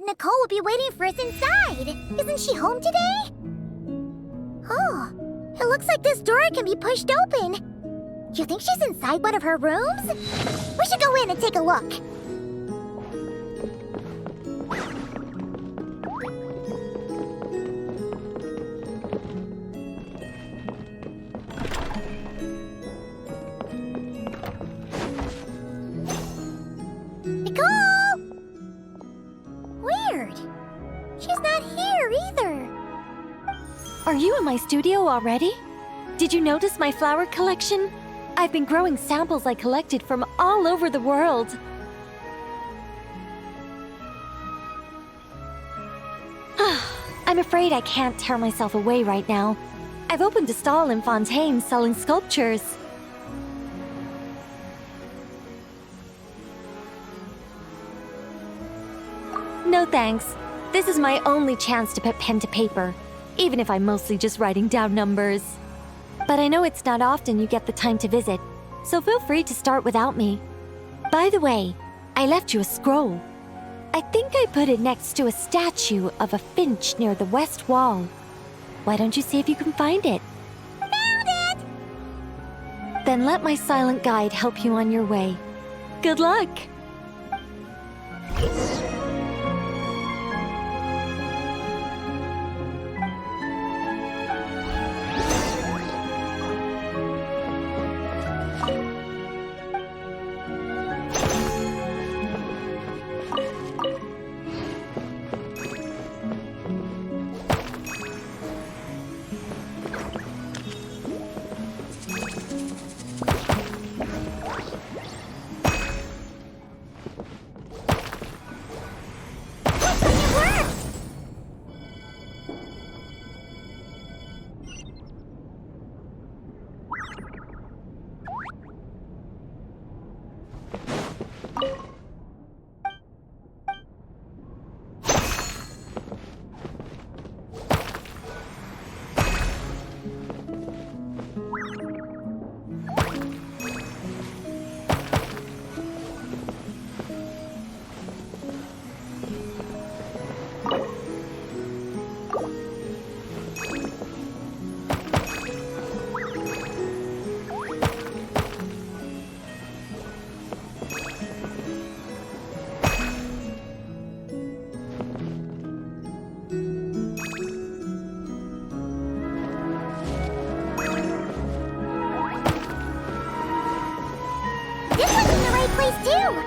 Nicole will be waiting for us inside. Isn't she home today? Oh, it looks like this door can be pushed open. You think she's inside one of her rooms? We should go in and take a look. Nicole! Weird. She's not here either. Are you in my studio already? Did you notice my flower collection? I've been growing samples I collected from all over the world. I'm afraid I can't tear myself away right now. I've opened a stall in Fontaine selling sculptures. No thanks. This is my only chance to put pen to paper, even if I'm mostly just writing down numbers. But I know it's not often you get the time to visit, so feel free to start without me. By the way, I left you a scroll. I think I put it next to a statue of a finch near the west wall. Why don't you see if you can find it? Found it! Then let my silent guide help you on your way. Good luck! This one's in the right place too!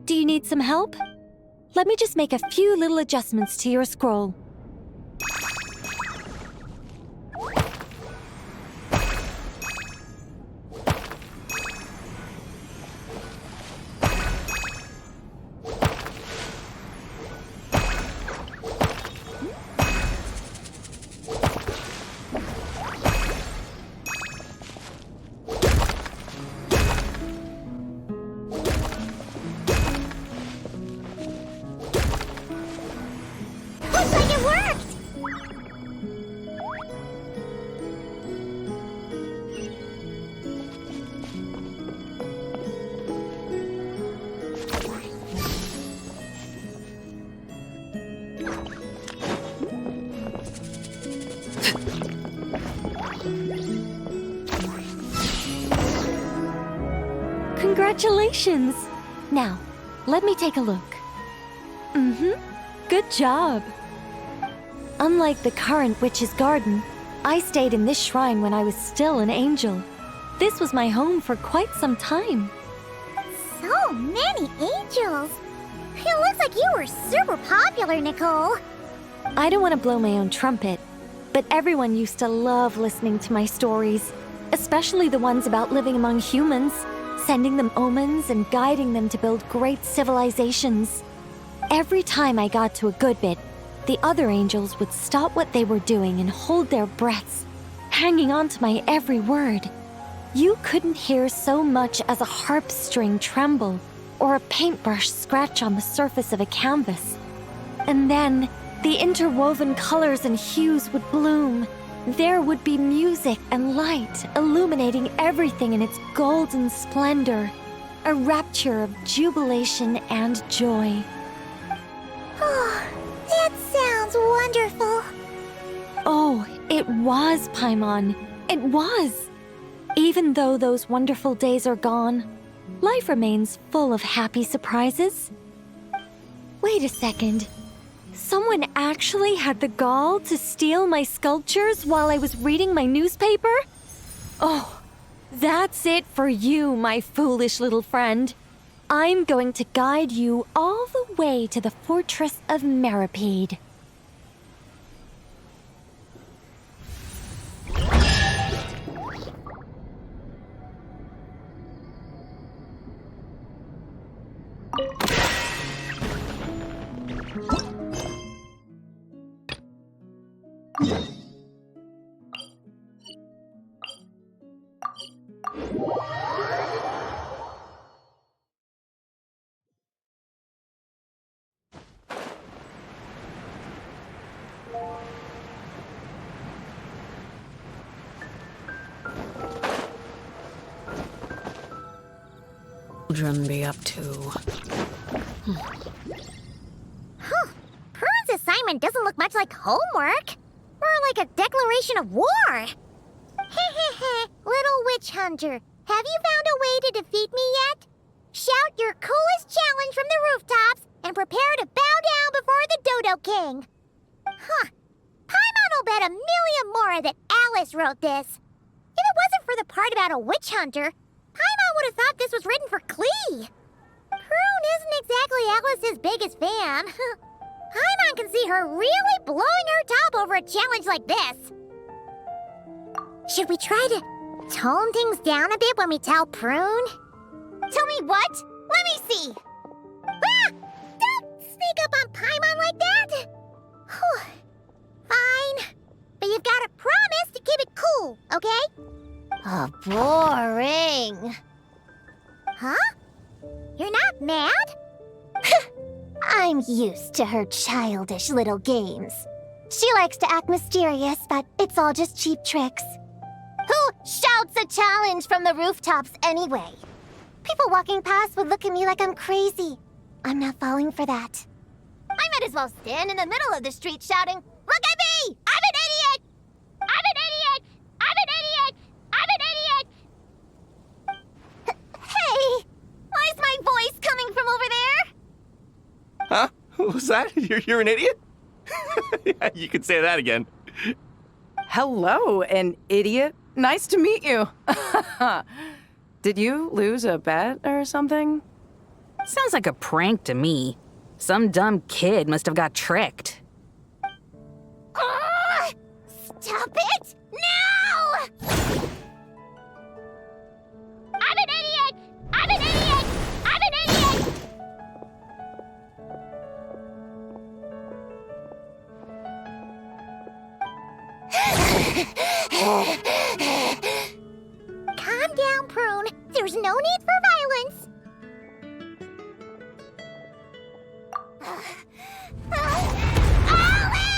Do you need some help? Let me just make a few little adjustments to your scroll. Looks like it Congratulations! Now, let me take a look. Good job. Unlike the current witch's garden, I stayed in this shrine when I was still an angel. This was my home for quite some time. So many angels! It looks like you were super popular, Nicole. I don't want to blow my own trumpet, but everyone used to love listening to my stories, especially the ones about living among humans, sending them omens and guiding them to build great civilizations. Every time I got to a good bit, the other angels would stop what they were doing and hold their breaths, hanging on to my every word. You couldn't hear so much as a harp string tremble or a paintbrush scratch on the surface of a canvas. And then, the interwoven colors and hues would bloom. There would be music and light illuminating everything in its golden splendor, a rapture of jubilation and joy. Oh, that sounds wonderful. Oh, it was, Paimon. It was. Even though those wonderful days are gone, life remains full of happy surprises. Wait a second. Someone actually had the gall to steal my sculptures while I was reading my newspaper? Oh, that's it for you, my foolish little friend. I'm going to guide you all the way to the fortress of Meripede. Children be up to? Prune's assignment doesn't look much like homework. Or like a declaration of war. Little witch hunter, have you found a way to defeat me yet? Shout your coolest challenge from the rooftops and prepare to bow down before the Dodo King. Paimon will bet $1 million more that Alice wrote this. If it wasn't for the part about a witch hunter, Paimon would have thought this was written for Klee. Prune isn't exactly Alice's biggest fan. Paimon can see her really blowing her top over a challenge like this. Should we try to tone things down a bit when we tell Prune? Tell me what? Let me see. Ah! Don't sneak up on Paimon like that. Fine. But you've got to promise to keep it cool, okay? Oh, boring. Huh? You're not mad? I'm used to her childish little games. She likes to act mysterious, but it's all just cheap tricks. Who shouts a challenge from the rooftops anyway? People walking past would look at me like I'm crazy. I'm not falling for that. I might as well stand in the middle of the street shouting, "Look at me! I'm an idiot! I'm an idiot! I'm an idiot! I'm an idiot!" Hey! Why is my voice coming from over there? Huh? What was that? You're an idiot? Yeah, you could say that again. Hello, an idiot. Nice to meet you. Did you lose a bet or something? Sounds like a prank to me. Some dumb kid must have got tricked. Stop it! Now! I'm an idiot! I'm an idiot! I'm an idiot! Calm down, Prune. There's no need for violence. Alice!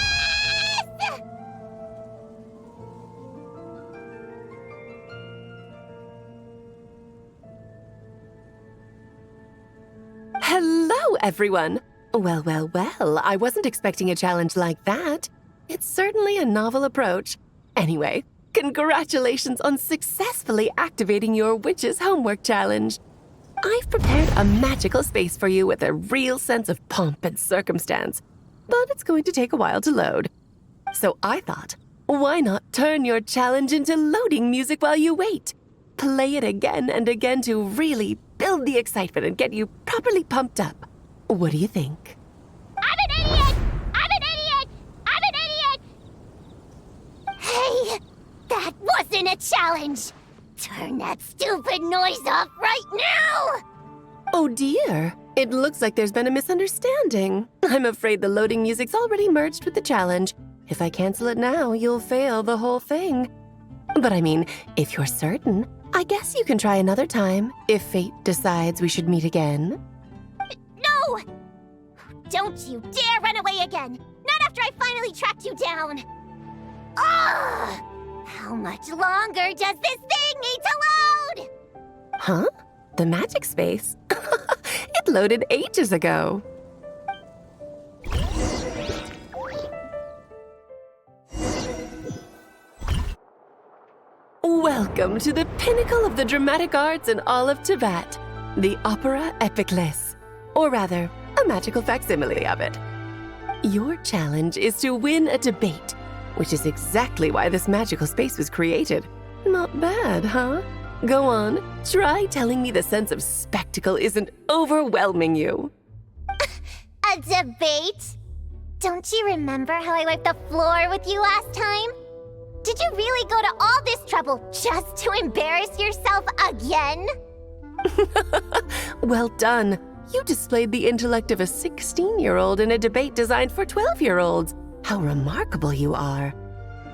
Hello, everyone. Well, well, well, I wasn't expecting a challenge like that. It's certainly a novel approach. Anyway, congratulations on successfully activating your witch's homework challenge. I've prepared a magical space for you with a real sense of pomp and circumstance, but it's going to take a while to load. So I thought, why not turn your challenge into loading music while you wait? Play it again and again to really build the excitement and get you properly pumped up. What do you think? I'm an idiot! I'm an idiot! I'm an idiot! Hey, that wasn't a challenge! Turn that stupid noise off right now! Oh dear, it looks like there's been a misunderstanding. I'm afraid the loading music's already merged with the challenge. If I cancel it now, you'll fail the whole thing. But I mean, if you're certain, I guess you can try another time, if fate decides we should meet again. No! Don't you dare run away again! Not after I finally tracked you down! Ugh! How much longer does this thing need to load? Huh? The magic space? It loaded ages ago. Welcome to the pinnacle of the dramatic arts in all of Tibet, the Opera Epiclès, or rather, a magical facsimile of it. Your challenge is to win a debate, which is exactly why this magical space was created. Not bad, huh? Go on, try telling me the sense of spectacle isn't overwhelming you. A debate? Don't you remember how I wiped the floor with you last time? Did you really go to all this trouble just to embarrass yourself again? Well done. You displayed the intellect of a 16-year-old in a debate designed for 12-year-olds. How remarkable you are.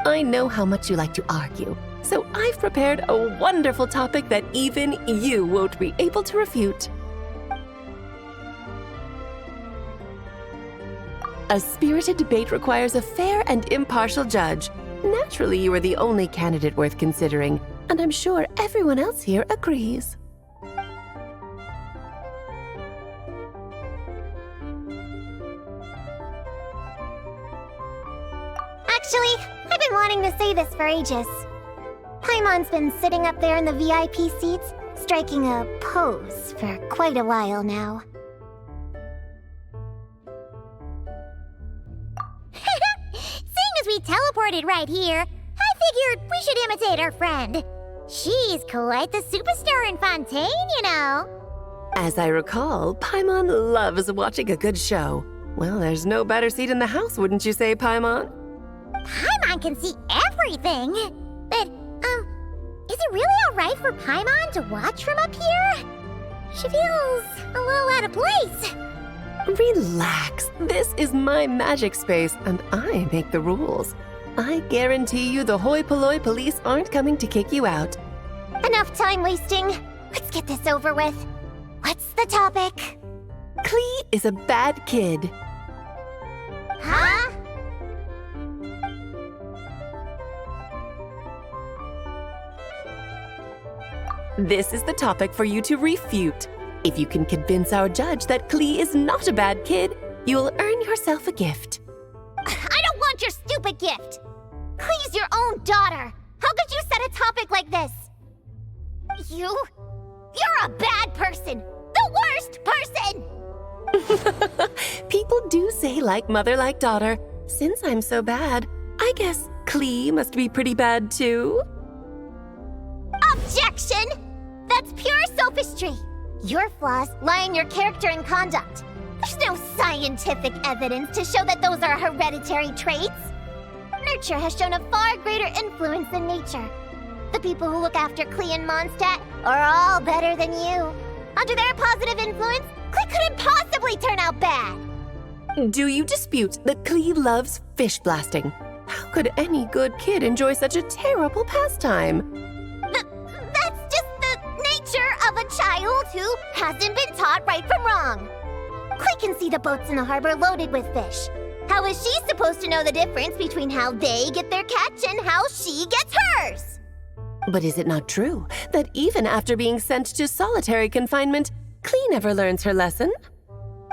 I know how much you like to argue, so I've prepared a wonderful topic that even you won't be able to refute. A spirited debate requires a fair and impartial judge. Naturally, you are the only candidate worth considering, and I'm sure everyone else here agrees. Actually, I've been wanting to say this for ages. Paimon's been sitting up there in the VIP seats, striking a pose for quite a while now. Seeing as we teleported right here, I figured we should imitate our friend. She's quite the superstar in Fontaine, you know. As I recall, Paimon loves watching a good show. Well, there's no better seat in the house, wouldn't you say, Paimon? Paimon can see everything. But, is it really alright for Paimon to watch from up here? She feels a little out of place. Relax. This is my magic space, and I make the rules. I guarantee you the hoi polloi police aren't coming to kick you out. Enough time wasting. Let's get this over with. What's the topic? Klee is a bad kid. Huh? This is the topic for you to refute. If you can convince our judge that Klee is not a bad kid, you'll earn yourself a gift. I don't want your stupid gift. Klee's your own daughter. How could you set a topic like this? You're a bad person. The worst person. People do say like mother, like daughter. Since I'm so bad, I guess Klee must be pretty bad too. Objection! That's pure sophistry. Your flaws lie in your character and conduct. There's no scientific evidence to show that those are hereditary traits. Nurture has shown a far greater influence than nature. The people who look after Klee and Mondstadt are all better than you. Under their positive influence, Klee couldn't possibly turn out bad. Do you dispute that Klee loves fish blasting? How could any good kid enjoy such a terrible pastime? That's just the nature of a child who hasn't been taught right from wrong. Klee can see the boats in the harbor loaded with fish. How is she supposed to know the difference between how they get their catch and how she gets hers? But is it not true that even after being sent to solitary confinement, Klee never learns her lesson?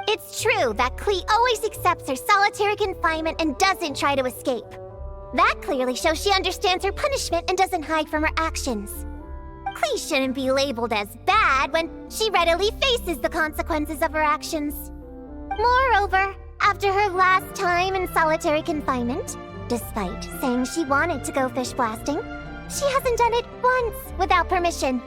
It's true that Klee always accepts her solitary confinement and doesn't try to escape. That clearly shows she understands her punishment and doesn't hide from her actions. Klee shouldn't be labeled as bad when she readily faces the consequences of her actions. Moreover, after her last time in solitary confinement, despite saying she wanted to go fish blasting, she hasn't done it once without permission.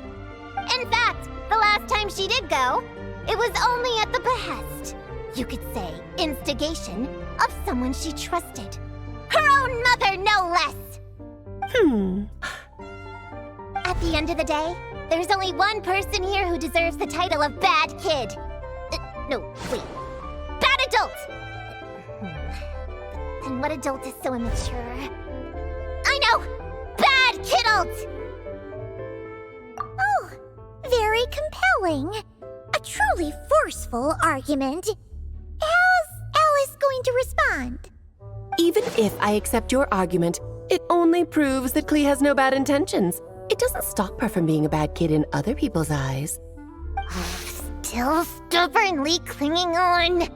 In fact, the last time she did go, it was only at the behest, you could say instigation, of someone she trusted. Her own mother, no less! At the end of the day, there's only one person here who deserves the title of bad kid. No, wait. Bad adult! Then what adult is so immature? I know! Bad kidult! Oh, very compelling. A truly forceful argument. How's Alice going to respond? Even if I accept your argument, it only proves that Klee has no bad intentions. It doesn't stop her from being a bad kid in other people's eyes. Still stubbornly clinging on.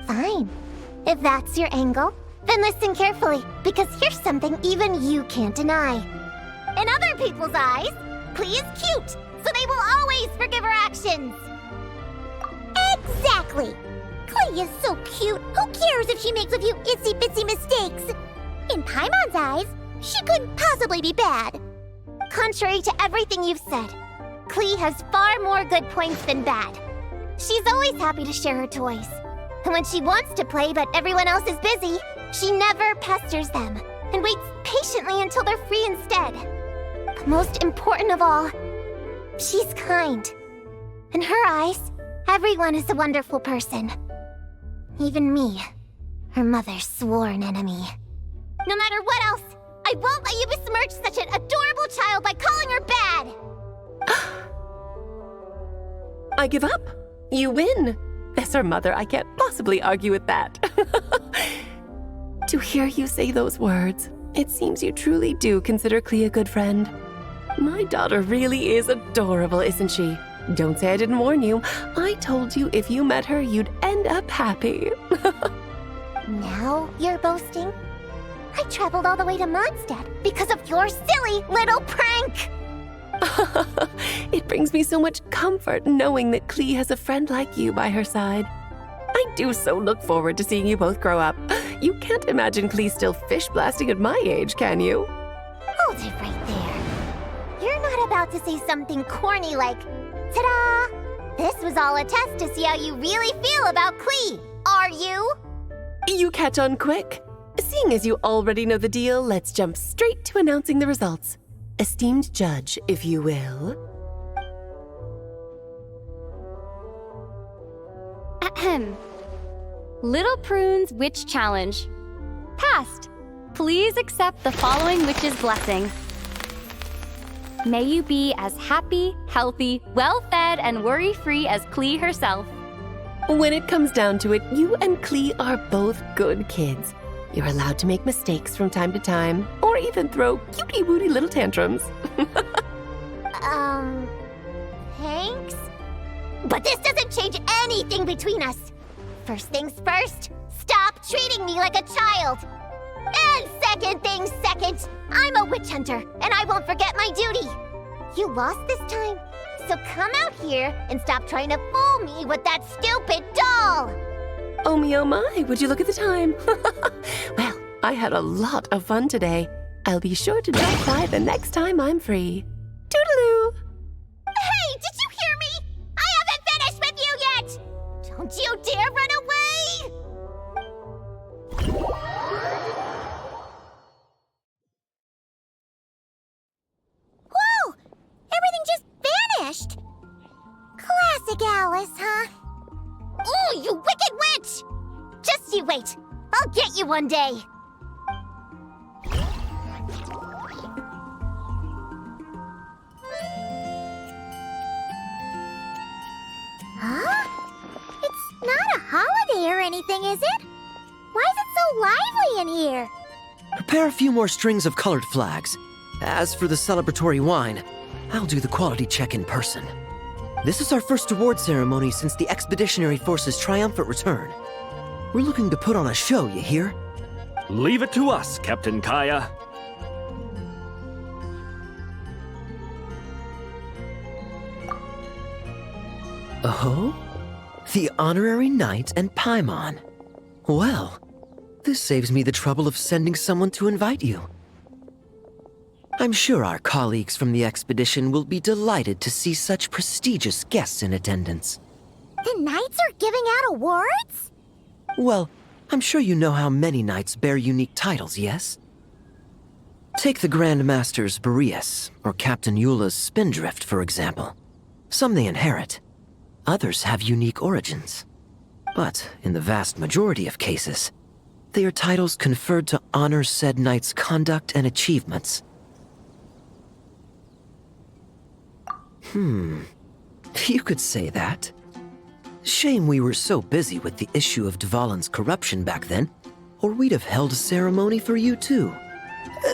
Fine. If that's your angle, then listen carefully, because here's something even you can't deny. In other people's eyes, Klee is cute, so they will always forgive her actions. Exactly. Klee is so cute, who cares if she makes a few itsy-bitsy mistakes? In Paimon's eyes, she couldn't possibly be bad. Contrary to everything you've said, Klee has far more good points than bad. She's always happy to share her toys. And when she wants to play but everyone else is busy, she never pesters them and waits patiently until they're free instead. But most important of all, she's kind. In her eyes, everyone is a wonderful person. Even me, her mother's sworn enemy. No matter what else, I won't let you besmirch such an adorable child by calling her bad! I give up. You win. As her mother, I can't possibly argue with that. To hear you say those words, it seems you truly do consider Klee a good friend. My daughter really is adorable, isn't she? Don't say I didn't warn you. I told you if you met her, you'd end up happy. Now you're boasting? I traveled all the way to Mondstadt because of your silly little prank! It brings me so much comfort knowing that Klee has a friend like you by her side. I do so look forward to seeing you both grow up. You can't imagine Klee still fish blasting at my age, can you? Hold it right there. You're not about to say something corny like, ta-da! This was all a test to see how you really feel about Klee, are you? You catch on quick. Seeing as you already know the deal, let's jump straight to announcing the results. Esteemed judge, if you will. Ahem. Little Prune's Witch Challenge. Passed. Please accept the following witch's blessing. May you be as happy, healthy, well-fed, and worry-free as Klee herself. When it comes down to it, you and Klee are both good kids. You're allowed to make mistakes from time to time, or even throw cutie-wooty little tantrums. Thanks? But this doesn't change anything between us. First things first, stop treating me like a child. And second things second, I'm a witch hunter, and I won't forget my duty. You lost this time, so come out here and stop trying to fool me with that stupid doll. Oh my, would you look at the time? Well, I had a lot of fun today. I'll be sure to drop by the next time I'm free. Toodaloo! Hey, did you hear me? I haven't finished with you yet! Don't you dare run away! Whoa! Everything just vanished! Classic Alice, huh? Oh, you wicked witch! Just you wait. I'll get you one day. Huh? It's not a holiday or anything, is it? Why is it so lively in here? Prepare a few more strings of colored flags. As for the celebratory wine, I'll do the quality check in person. This is our first award ceremony since the Expeditionary Force's triumphant return. We're looking to put on a show, you hear? Leave it to us, Captain Kaya. Oh? The honorary knight and Paimon. Well, this saves me the trouble of sending someone to invite you. I'm sure our colleagues from the expedition will be delighted to see such prestigious guests in attendance. The knights are giving out awards? Well, I'm sure you know how many knights bear unique titles, yes? Take the Grand Master's Boreas, or Captain Eula's Spindrift, for example. Some they inherit. Others have unique origins. But in the vast majority of cases, they are titles conferred to honor said knight's conduct and achievements. You could say that. Shame we were so busy with the issue of Dvalin's corruption back then, or we'd have held a ceremony for you too.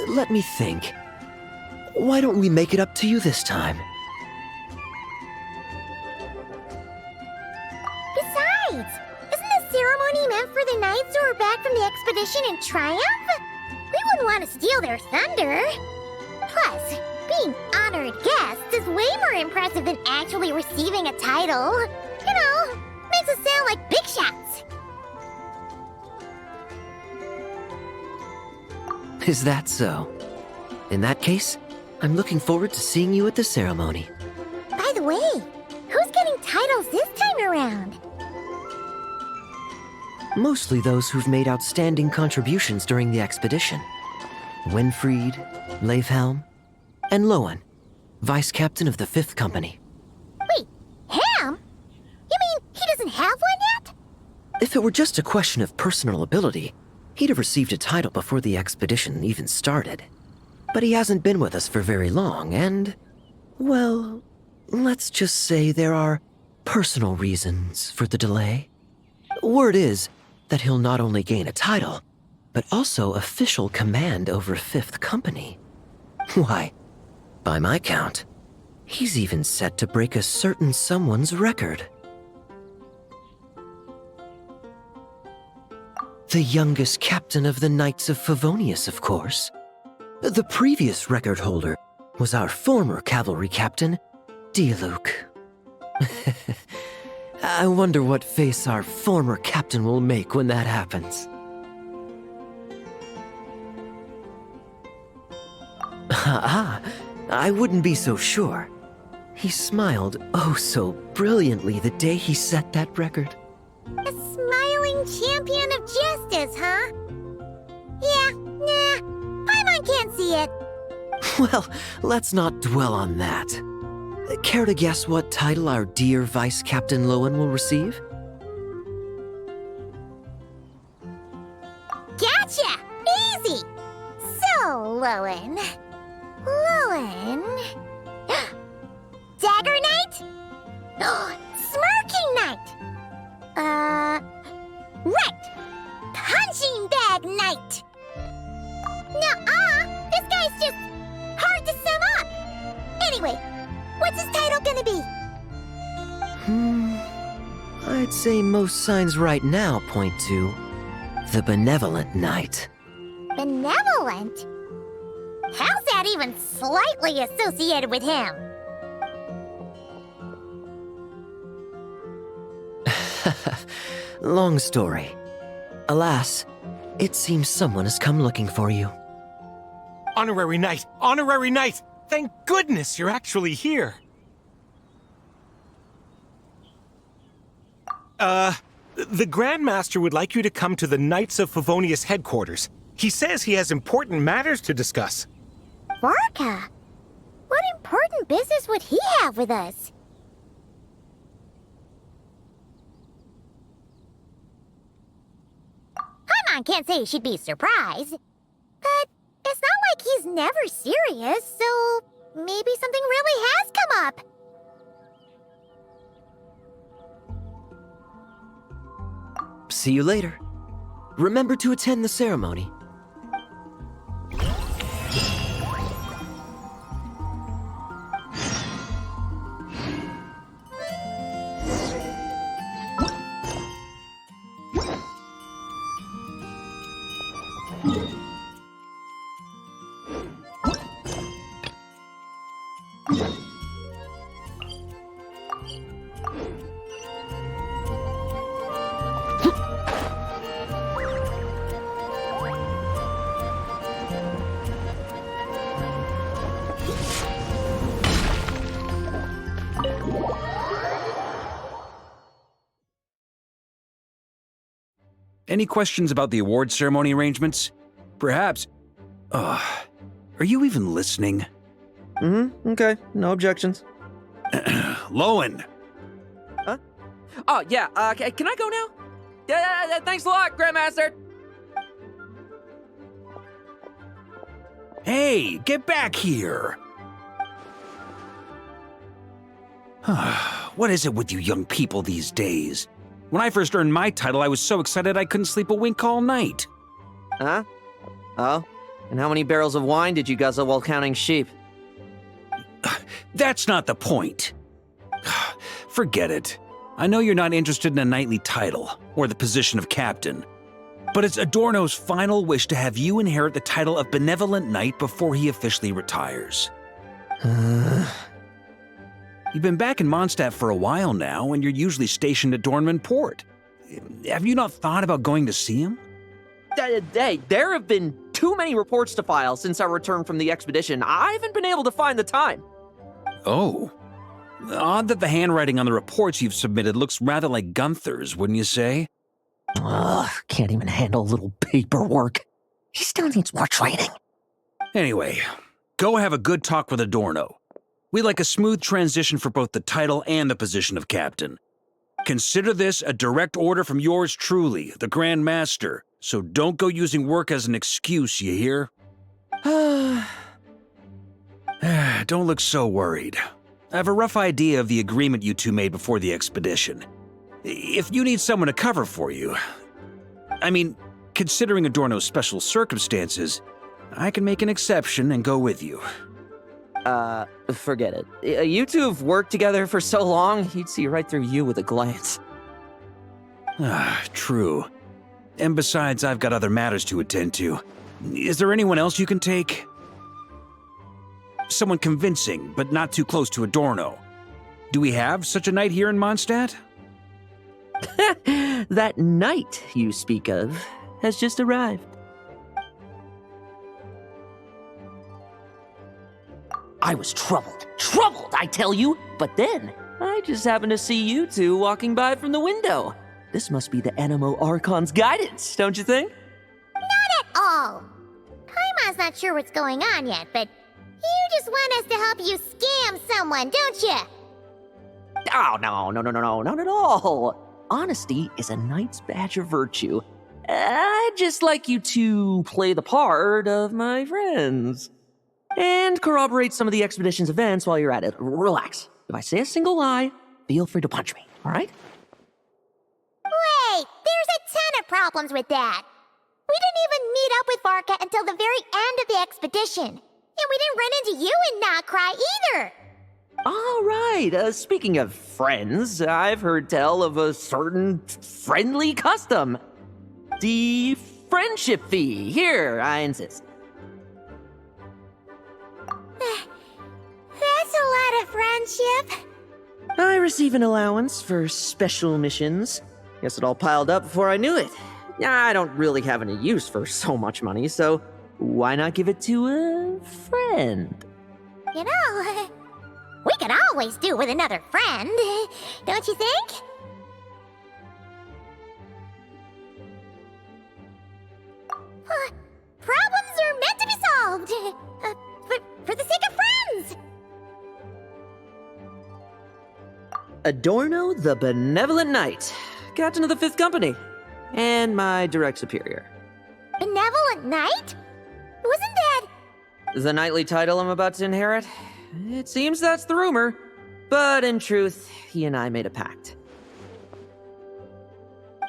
Let me think. Why don't we make it up to you this time? Besides, isn't the ceremony meant for the knights who are back from the expedition in triumph? We wouldn't want to steal their thunder. Plus, being honored guests is way more impressive than actually receiving a title. You know, makes us sound like big shots. Is that so? In that case, I'm looking forward to seeing you at the ceremony. By the way, who's getting titles this time around? Mostly those who've made outstanding contributions during the expedition. Winfried, Leifhelm, and Lowen, Vice Captain of the 5th Company. Wait, Ham? You mean he doesn't have one yet? If it were just a question of personal ability, he'd have received a title before the expedition even started. But he hasn't been with us for very long, and, well, let's just say there are personal reasons for the delay. Word is that he'll not only gain a title, but also official command over 5th Company. Why, by my count, he's even set to break a certain someone's record. The youngest captain of the Knights of Favonius, of course. The previous record holder was our former cavalry captain, Diluc. I wonder what face our former captain will make when that happens. I wouldn't be so sure. He smiled oh so brilliantly the day he set that record. A smiling champion of justice, huh? Yeah, nah, Paimon can't see it. Well, let's not dwell on that. Care to guess what title our dear Vice Captain Lowen will receive? Gotcha! Easy! So, Lowen. Dagger Knight? Smirking Knight! Right! Punching Bag Knight! Nuh-uh! This guy's just hard to sum up! Anyway, what's his title gonna be? I'd say most signs right now point to the Benevolent Knight. Benevolent? How's that even slightly associated with him? Long story. Alas, it seems someone has come looking for you. Honorary Knight! Honorary Knight! Thank goodness you're actually here! The Grand Master would like you to come to the Knights of Favonius headquarters. He says he has important matters to discuss. Varka? What important business would he have with us? Paimon can't say she'd be surprised. But it's not like he's never serious, so maybe something really has come up. See you later. Remember to attend the ceremony. Any questions about the award ceremony arrangements? Perhaps. Are you even listening? Okay. No objections. Lowen! Huh? Oh, yeah, can I go now? Yeah, thanks a lot, Grandmaster! Hey, get back here! What is it with you young people these days? When I first earned my title, I was so excited I couldn't sleep a wink all night. Huh? Oh? And how many barrels of wine did you guzzle while counting sheep? That's not the point. Forget it. I know you're not interested in a knightly title, or the position of captain. But it's Adorno's final wish to have you inherit the title of Benevolent Knight before he officially retires. You've been back in Mondstadt for a while now, and you're usually stationed at Dornman Port. Have you not thought about going to see him? Hey, there have been too many reports to file since our return from the expedition. I haven't been able to find the time. Oh. Odd that the handwriting on the reports you've submitted looks rather like Gunther's, wouldn't you say? Ugh, can't even handle a little paperwork. He still needs more training. Anyway, go have a good talk with Adorno. We'd like a smooth transition for both the title and the position of captain. Consider this a direct order from yours truly, the Grand Master, so don't go using work as an excuse, you hear? Don't look so worried. I have a rough idea of the agreement you two made before the expedition. If you need someone to cover for you, I mean, considering Adorno's special circumstances, I can make an exception and go with you. Forget it. You two have worked together for so long, he'd see right through you with a glance. True. And besides, I've got other matters to attend to. Is there anyone else you can take? Someone convincing, but not too close to Adorno. Do we have such a knight here in Mondstadt? That knight you speak of has just arrived. I was troubled, I tell you, but then I just happened to see you two walking by from the window. This must be the Animo Archon's guidance, don't you think? Not at all. Kaima's not sure what's going on yet, but you just want us to help you scam someone, don't you? Oh, no, not at all. Honesty is a knight's badge of virtue. I'd just like you to play the part of my friends. And corroborate some of the expedition's events while you're at it. Relax. If I say a single lie, feel free to punch me, all right? Wait, there's a ton of problems with that. We didn't even meet up with Varka until the very end of the expedition. And we didn't run into you in Nacry either. All right, speaking of friends, I've heard tell of a certain friendly custom. The friendship fee. Here, I insist. That's a lot of friendship. I receive an allowance for special missions. Guess it all piled up before I knew it. I don't really have any use for so much money, so why not give it to a friend? You know, we could always do with another friend, don't you think? Problems are meant to be solved. For the sake of friends. Adorno the Benevolent Knight, Captain of the 5th Company, and my direct superior. Benevolent Knight? Wasn't that... The knightly title I'm about to inherit? It seems that's the rumor, but in truth, he and I made a pact.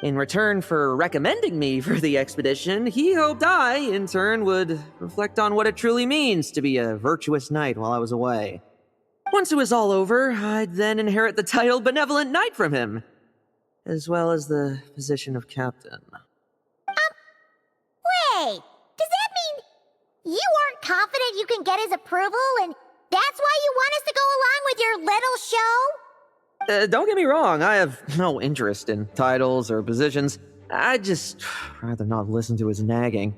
In return for recommending me for the expedition, he hoped I, in turn, would reflect on what it truly means to be a virtuous knight while I was away. Once it was all over, I'd then inherit the title Benevolent Knight from him, as well as the position of captain. Wait, does that mean you aren't confident you can get his approval, and that's why you want us to go along with your little show? Don't get me wrong, I have no interest in titles or positions. I'd just rather not listen to his nagging.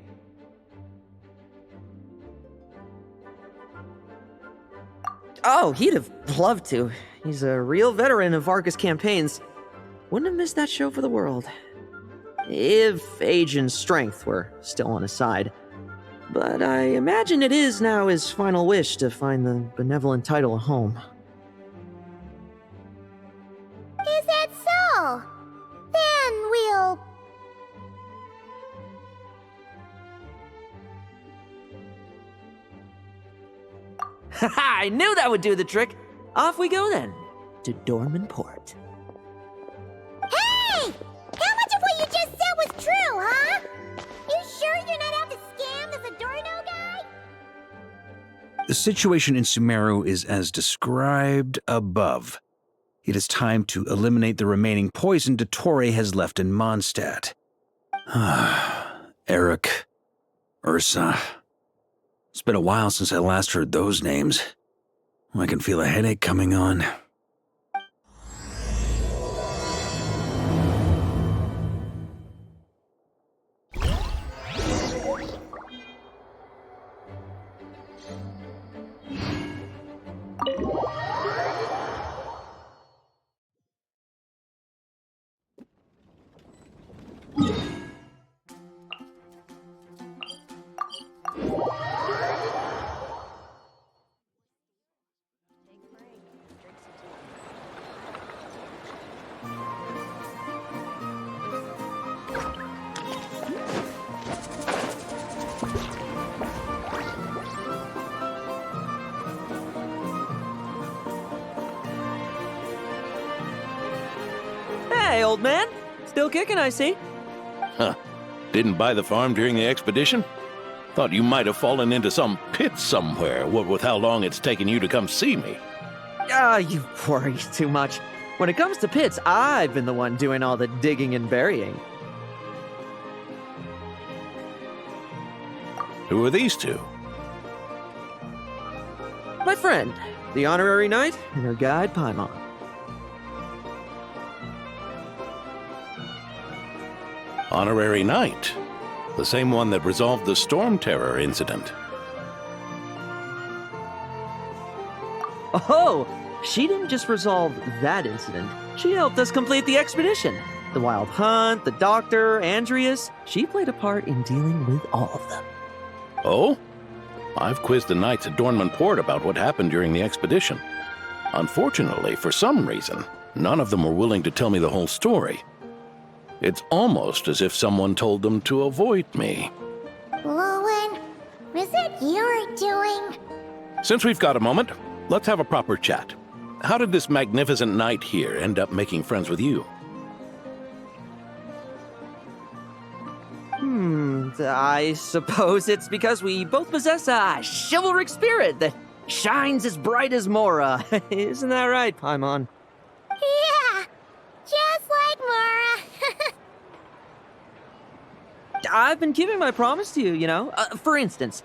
Oh, he'd have loved to. He's a real veteran of Varka's campaigns. Wouldn't have missed that show for the world. if age and strength were still on his side. But I imagine it is now his final wish to find the benevolent title a home. Is that so? Then we'll... Haha, I knew that would do the trick! Off we go then, to Dorman Port. Hey! How much of what you just said was true, huh? You sure you're not out to scam this Adorno guy? The situation in Sumeru is as described above. It is time to eliminate the remaining poison Dottore has left in Mondstadt. Eric, Ursa. It's been a while since I last heard those names. I can feel a headache coming on. Hey, old man! Still kicking, I see. Huh. Didn't buy the farm during the expedition? Thought you might have fallen into some pit somewhere, what with how long it's taken you to come see me. You worry too much. When it comes to pits, I've been the one doing all the digging and burying. Who are these two? My friend, the honorary knight, and her guide, Paimon. Honorary Knight. The same one that resolved the Storm Terror incident. Oh, she didn't just resolve that incident. She helped us complete the expedition. The Wild Hunt, the Doctor, Andreas. She played a part in dealing with all of them. Oh? I've quizzed the knights at Dorman Port about what happened during the expedition. Unfortunately, for some reason, none of them were willing to tell me the whole story. It's almost as if someone told them to avoid me. Lowen, is it your doing? Since we've got a moment, let's have a proper chat. How did this magnificent knight here end up making friends with you? I suppose it's because we both possess a chivalric spirit that shines as bright as Mora. Isn't that right, Paimon? Yeah, just like Mara. I've been keeping my promise to you, you know. For instance,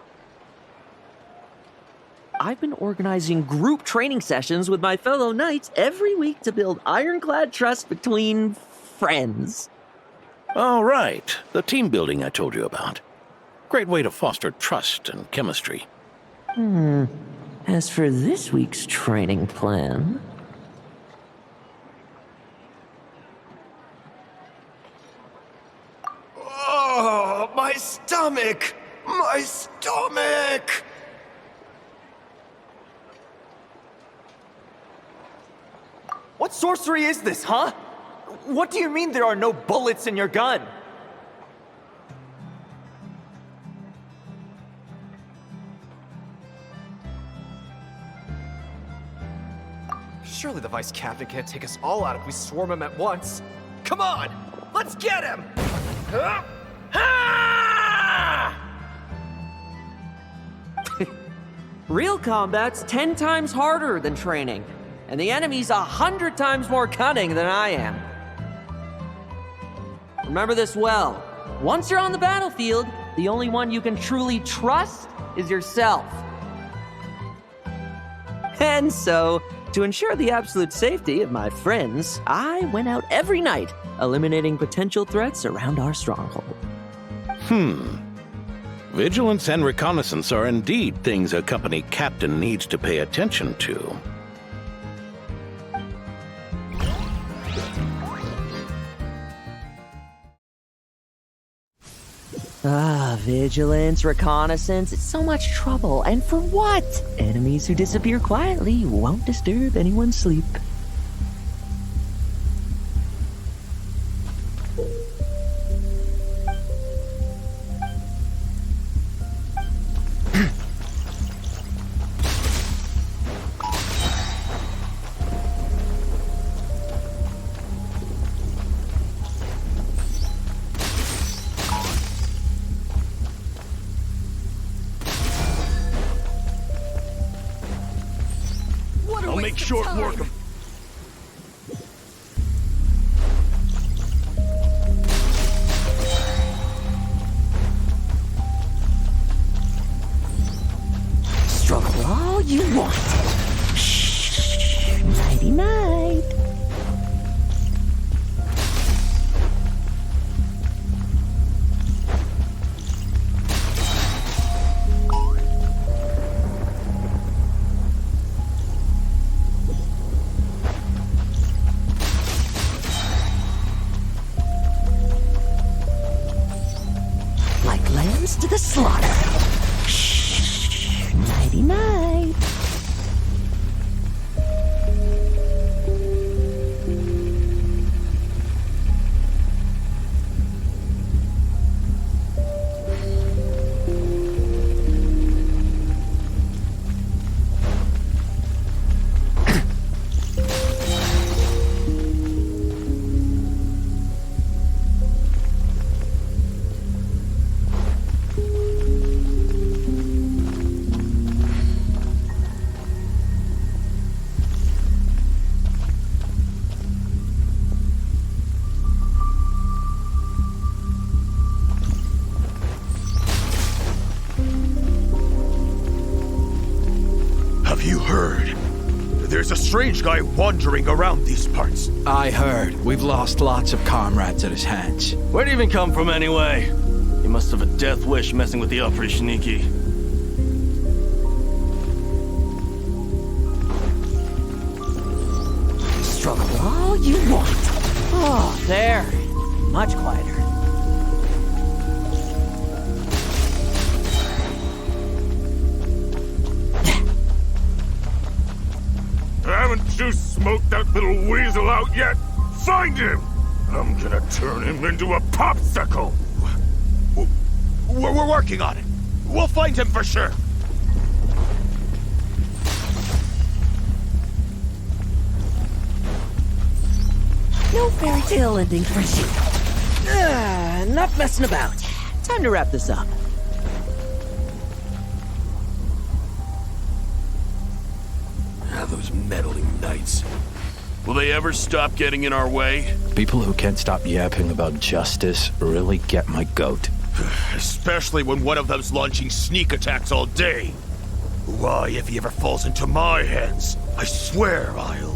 I've been organizing group training sessions with my fellow knights every week to build ironclad trust between friends. Oh, right. The team building I told you about. Great way to foster trust and chemistry. As for this week's training plan... Oh, my stomach! My stomach! What sorcery is this, huh? What do you mean there are no bullets in your gun? Surely the vice captain can't take us all out if we swarm him at once. Come on! Let's get him! Real combat's 10 times harder than training, and the enemy's 100 times more cunning than I am. Remember this well. Once you're on the battlefield, the only one you can truly trust is yourself. And so, to ensure the absolute safety of my friends, I went out every night, eliminating potential threats around our stronghold. Vigilance and reconnaissance are indeed things a company captain needs to pay attention to. Vigilance, reconnaissance, it's so much trouble. And for what? Enemies who disappear quietly won't disturb anyone's sleep. I'll make short work of... Struggle all you want. Shh. Nighty night. Like lambs to the slaughter. Shh. Nighty night. Have you heard? There's a strange guy wandering around these parts. I heard. We've lost lots of comrades at his hands. Where'd he even come from anyway? He must have a death wish messing with the Oprishniki. Struggle all you want. Oh, there. Much quieter. Haven't you smoked that little weasel out yet? Find him! I'm gonna turn him into a popsicle! We're working on it. We'll find him for sure. No fairy tale ending for you. Enough messing about. Time to wrap this up. Those meddling knights. Will they ever stop getting in our way? People who can't stop yapping about justice really get my goat. Especially when one of them's launching sneak attacks all day. Why, if he ever falls into my hands, I swear I'll...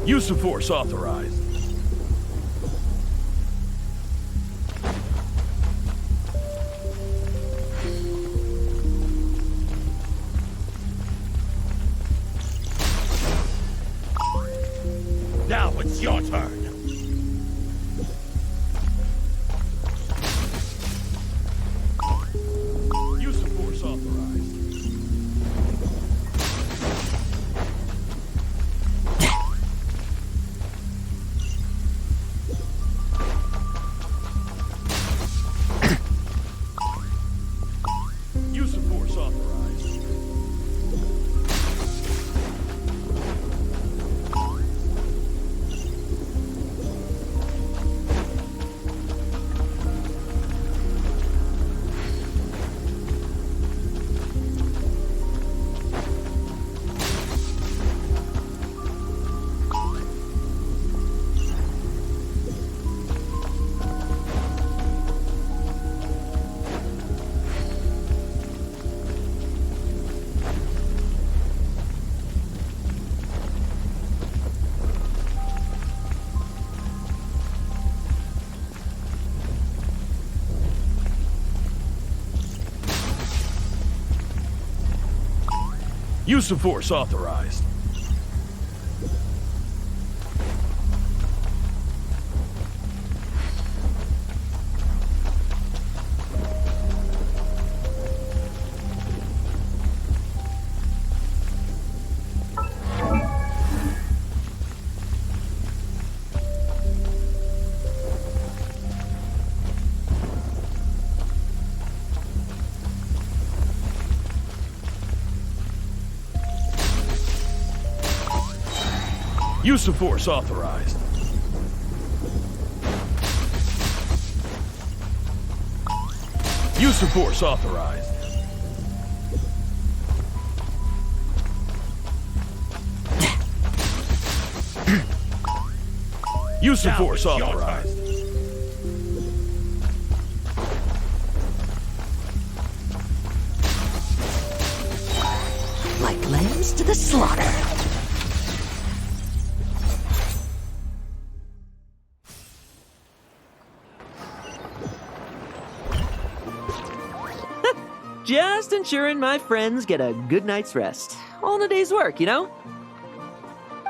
Use of force authorized. Now it's your turn. Use of force authorized. Use of force authorized. Use of force authorized. Use of force authorized. Use of force authorized. Use of force authorized. Like lambs to the slaughter. Just ensuring my friends get a good night's rest. All in a day's work, you know?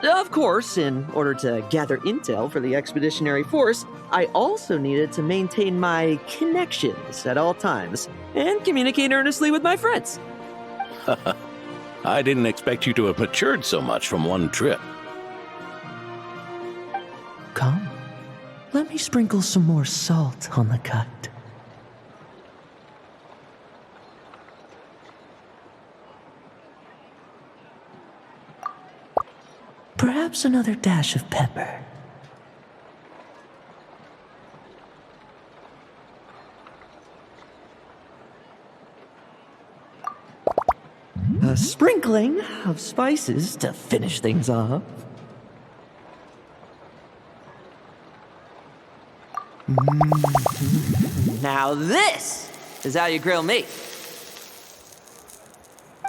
Of course, in order to gather intel for the expeditionary force, I also needed to maintain my connections at all times and communicate earnestly with my friends. I didn't expect you to have matured so much from one trip. Come, let me sprinkle some more salt on the cut. Perhaps another dash of pepper. A sprinkling of spices to finish things off. Now this is how you grill meat.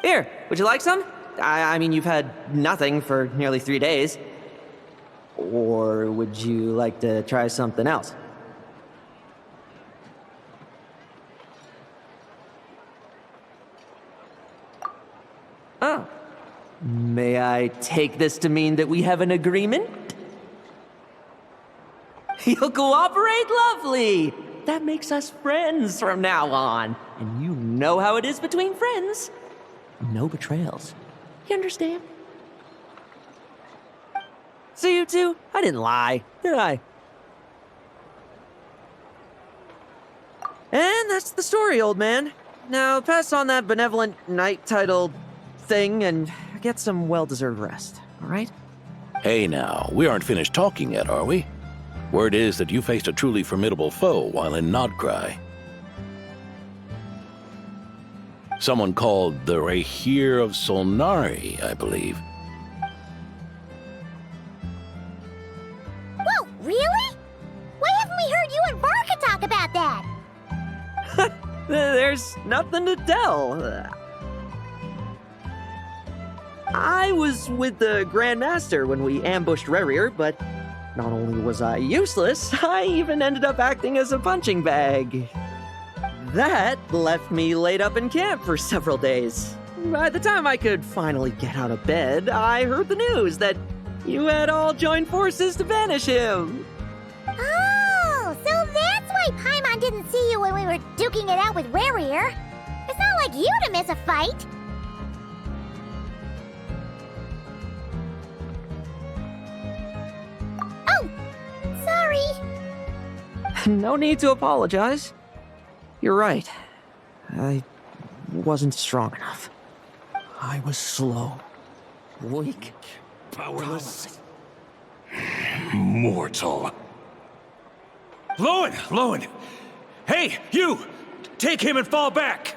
Here, would you like some? I mean, you've had nothing for nearly 3 days. Or would you like to try something else? Oh. May I take this to mean that we have an agreement? You'll cooperate? Lovely! That makes us friends from now on. And you know how it is between friends. No betrayals. You understand? So you two, I didn't lie, did I? And that's the story, old man. Now pass on that benevolent knight title thing and get some well-deserved rest, all right? Hey now, we aren't finished talking yet, are we? Word is that you faced a truly formidable foe while in Nodcry. Someone called the Rahir of Solnari, I believe. Whoa, really? Why haven't we heard you and Barca talk about that? There's nothing to tell. I was with the Grand Master when we ambushed Rerir, but not only was I useless, I even ended up acting as a punching bag. That left me laid up in camp for several days. By the time I could finally get out of bed, I heard the news that you had all joined forces to banish him. Oh, so that's why Paimon didn't see you when we were duking it out with Rerir. It's not like you to miss a fight. Oh, sorry. No need to apologize. You're right. I wasn't strong enough. I was slow, weak, powerless. Mortal. Lowen! Hey, you! Take him and fall back!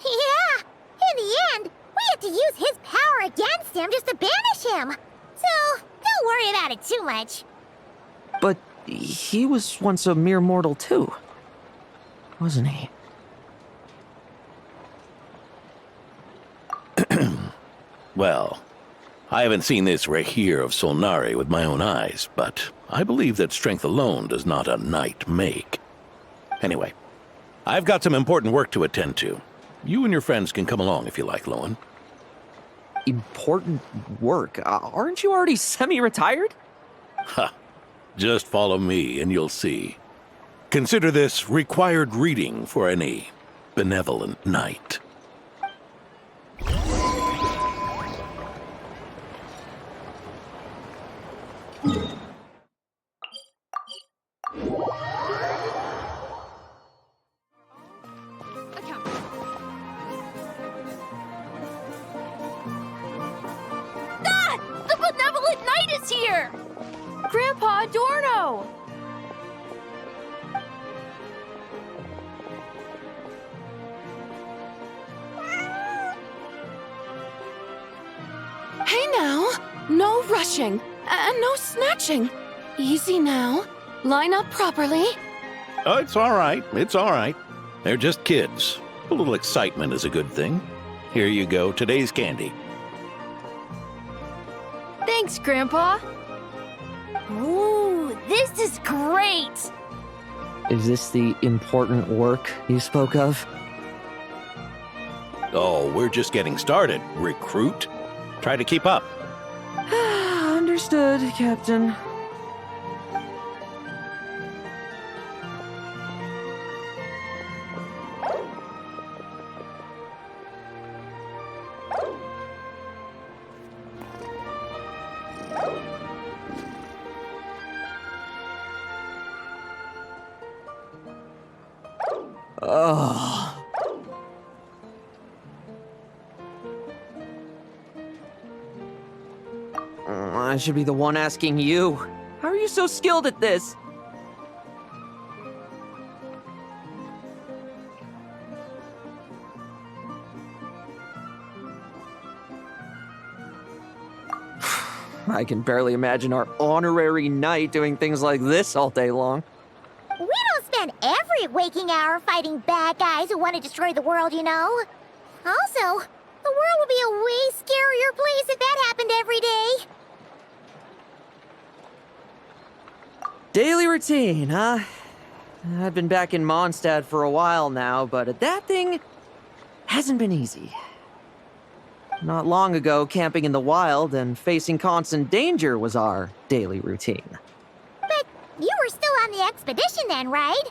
Yeah, in the end, we had to use his power against him just to banish him. So, don't worry about it too much. But he was once a mere mortal too, wasn't he? Well, I haven't seen this Rahir of Solnari with my own eyes, but I believe that strength alone does not a knight make. Anyway, I've got some important work to attend to. You and your friends can come along if you like, Lowen. Important work? Aren't you already semi-retired? Ha! Just follow me and you'll see. Consider this required reading for any benevolent knight. The benevolent knight is here! Grandpa Adorno! Hey now! No rushing, and no snatching. Easy now. Line up properly. Oh, it's all right. It's all right. They're just kids. A little excitement is a good thing. Here you go, today's candy. Thanks, Grandpa. Ooh, this is great! Is this the important work you spoke of? Oh, we're just getting started, recruit. Try to keep up. Understood, Captain. Oh. I should be the one asking you. How are you so skilled at this? I can barely imagine our honorary knight doing things like this all day long. We don't spend every waking hour fighting bad guys who want to destroy the world, you know. Also, the world would be a way scarier place if that happened every day. Daily routine, huh? I've been back in Mondstadt for a while now, but that thing hasn't been easy. Not long ago, camping in the wild and facing constant danger was our daily routine. But you were still on the expedition then, right?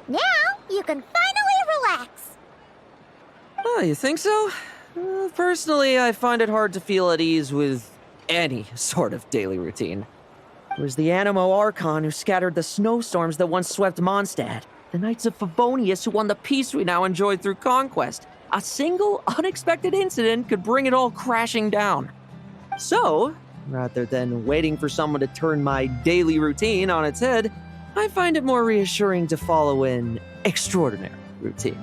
Now you can finally relax. Oh, you think so? Personally, I find it hard to feel at ease with any sort of daily routine. It was the Animo Archon who scattered the snowstorms that once swept Mondstadt. The Knights of Favonius who won the peace we now enjoy through conquest. A single, unexpected incident could bring it all crashing down. So, rather than waiting for someone to turn my daily routine on its head, I find it more reassuring to follow an extraordinary routine.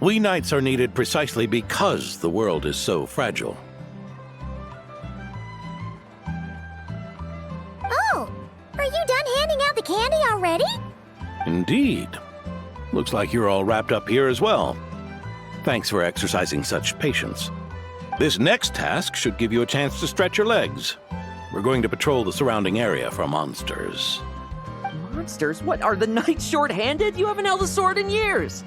We knights are needed precisely because the world is so fragile. Oh, are you done handing out the candy already? Indeed. Looks like you're all wrapped up here as well. Thanks for exercising such patience. This next task should give you a chance to stretch your legs. We're going to patrol the surrounding area for monsters. Monsters? What, are the knights short-handed? You haven't held a sword in years.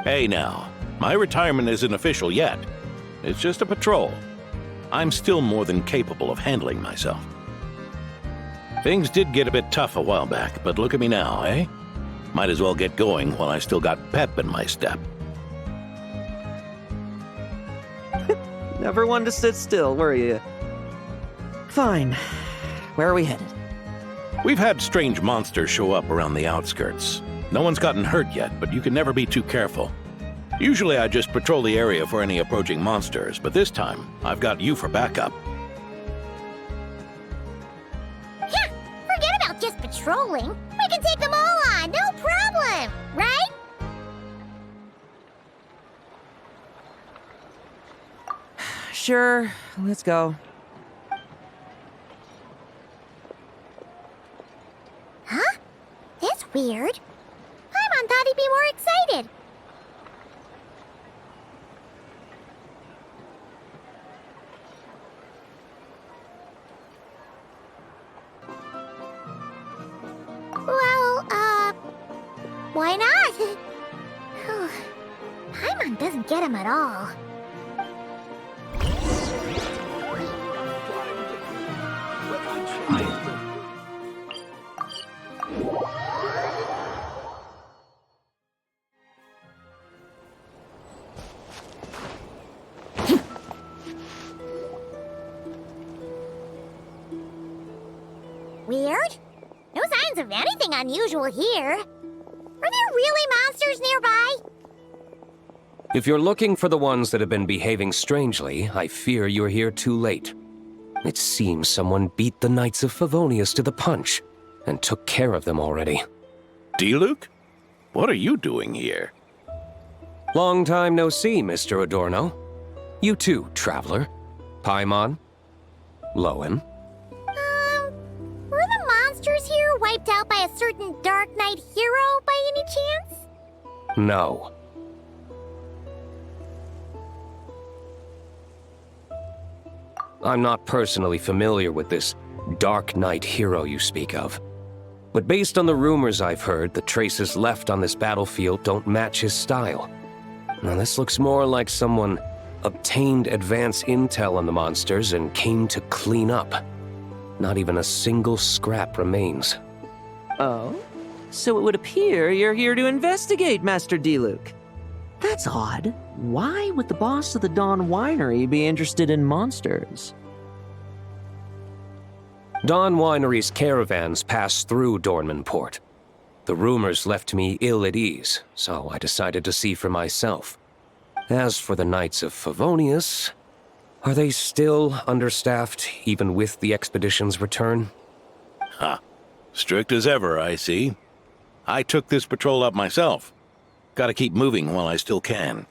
Hey now, my retirement isn't official yet. It's just a patrol. I'm still more than capable of handling myself. Things did get a bit tough a while back, but look at me now, eh? Might as well get going while I still got pep in my step. Never one to sit still, were you? Fine. Where are we headed? We've had strange monsters show up around the outskirts. No one's gotten hurt yet, but you can never be too careful. Usually I just patrol the area for any approaching monsters, but this time I've got you for backup. Yeah, forget about just patrolling. We can take them all on, no problem, right? Sure, let's go. Huh? That's weird. Paimon thought he'd be more excited. Paimon doesn't get him at all. Weird? No signs of anything unusual here. Are there really monsters nearby? If you're looking for the ones that have been behaving strangely, I fear you're here too late. It seems someone beat the Knights of Favonius to the punch, and took care of them already. D-Luke? What are you doing here? Long time no see, Mr. Adorno. You too, Traveler. Paimon. Lowen. Were the monsters here wiped out by a certain Dark Knight hero by any chance? No. I'm not personally familiar with this Dark Knight hero you speak of. But based on the rumors I've heard, the traces left on this battlefield don't match his style. Now this looks more like someone obtained advance intel on the monsters and came to clean up. Not even a single scrap remains. Oh? So it would appear you're here to investigate, Master D-Luke. That's odd. Why would the boss of the Dawn Winery be interested in monsters? Dawn Winery's caravans pass through Dornman Port. The rumors left me ill at ease, so I decided to see for myself. As for the Knights of Favonius, are they still understaffed, even with the expedition's return? Ha. Strict as ever, I see. I took this patrol up myself. Gotta keep moving while I still can.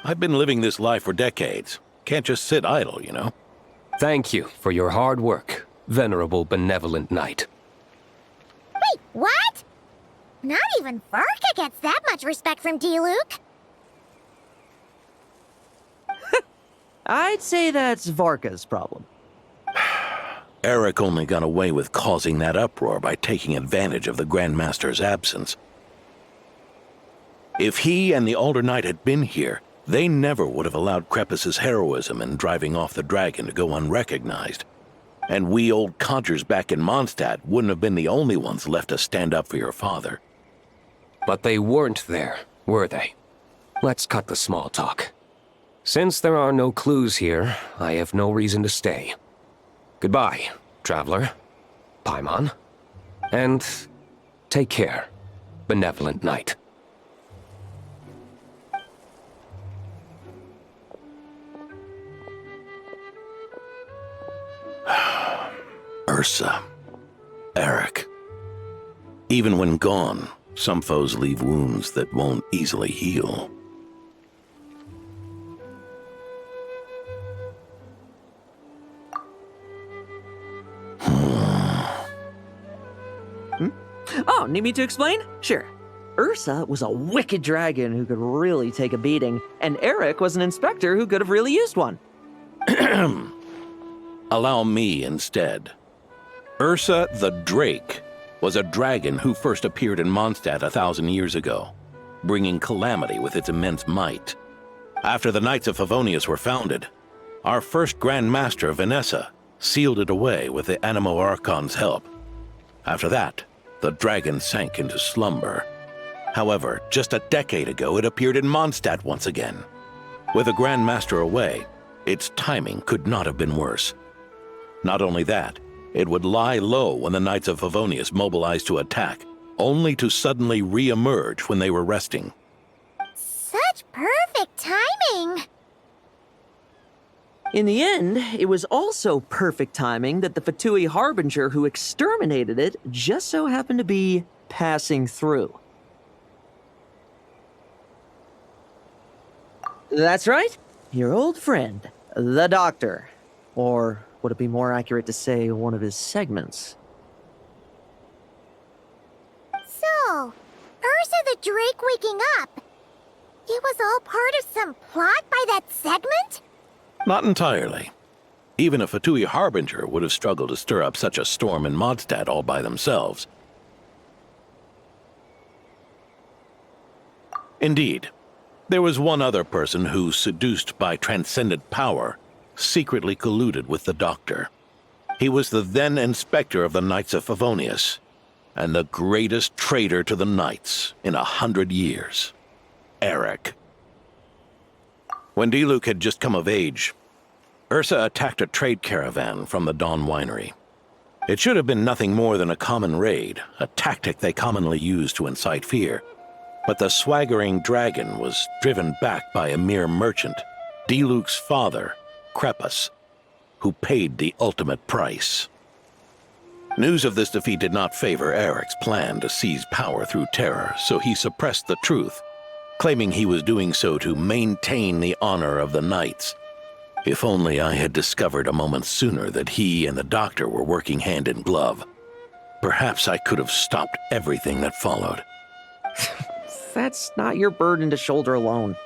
I've been living this life for decades. Can't just sit idle, you know? Thank you for your hard work, venerable benevolent knight. Wait, what? Not even Varka gets that much respect from D-Luke. I'd say that's Varka's problem. Eric only got away with causing that uproar by taking advantage of the Grandmaster's absence. If he and the Alder Knight had been here, they never would have allowed Krepus's heroism in driving off the dragon to go unrecognized. And we old codgers back in Mondstadt wouldn't have been the only ones left to stand up for your father. But they weren't there, were they? Let's cut the small talk. Since there are no clues here, I have no reason to stay. Goodbye, Traveler, Paimon, and take care, benevolent knight. Ursa. Eric. Even when gone, some foes leave wounds that won't easily heal. Oh, need me to explain? Sure. Ursa was a wicked dragon who could really take a beating, and Eric was an inspector who could have really used one. Allow me instead. Ursa the Drake was a dragon who first appeared in Mondstadt 1,000 years ago, bringing calamity with its immense might. After the Knights of Favonius were founded, our first Grand Master, Vanessa, sealed it away with the Animo Archon's help. After that, the dragon sank into slumber. However, just a decade ago, it appeared in Mondstadt once again. With the Grand Master away, its timing could not have been worse. Not only that, it would lie low when the Knights of Favonius mobilized to attack, only to suddenly re-emerge when they were resting. Such perfect timing! In the end, it was also perfect timing that the Fatui Harbinger who exterminated it just so happened to be passing through. That's right, your old friend, the Doctor. Or would it be more accurate to say one of his segments? So, Ursa the Drake waking up. It was all part of some plot by that segment? Not entirely. Even a Fatui Harbinger would have struggled to stir up such a storm in Mondstadt all by themselves. Indeed, There was one other person who, seduced by transcendent power, secretly colluded with the Doctor. He was the then Inspector of the Knights of Favonius, and the greatest traitor to the Knights in 100 years. Eric. When Diluc had just come of age, Ursa attacked a trade caravan from the Dawn Winery. It should have been nothing more than a common raid, a tactic they commonly use to incite fear. But the swaggering dragon was driven back by a mere merchant, Diluc's father, Lepus, who paid the ultimate price. News of this defeat did not favor Eric's plan to seize power through terror, so he suppressed the truth, claiming he was doing so to maintain the honor of the Knights. If only I had discovered a moment sooner that he and the Doctor were working hand in glove. Perhaps I could have stopped everything that followed. That's not your burden to shoulder alone.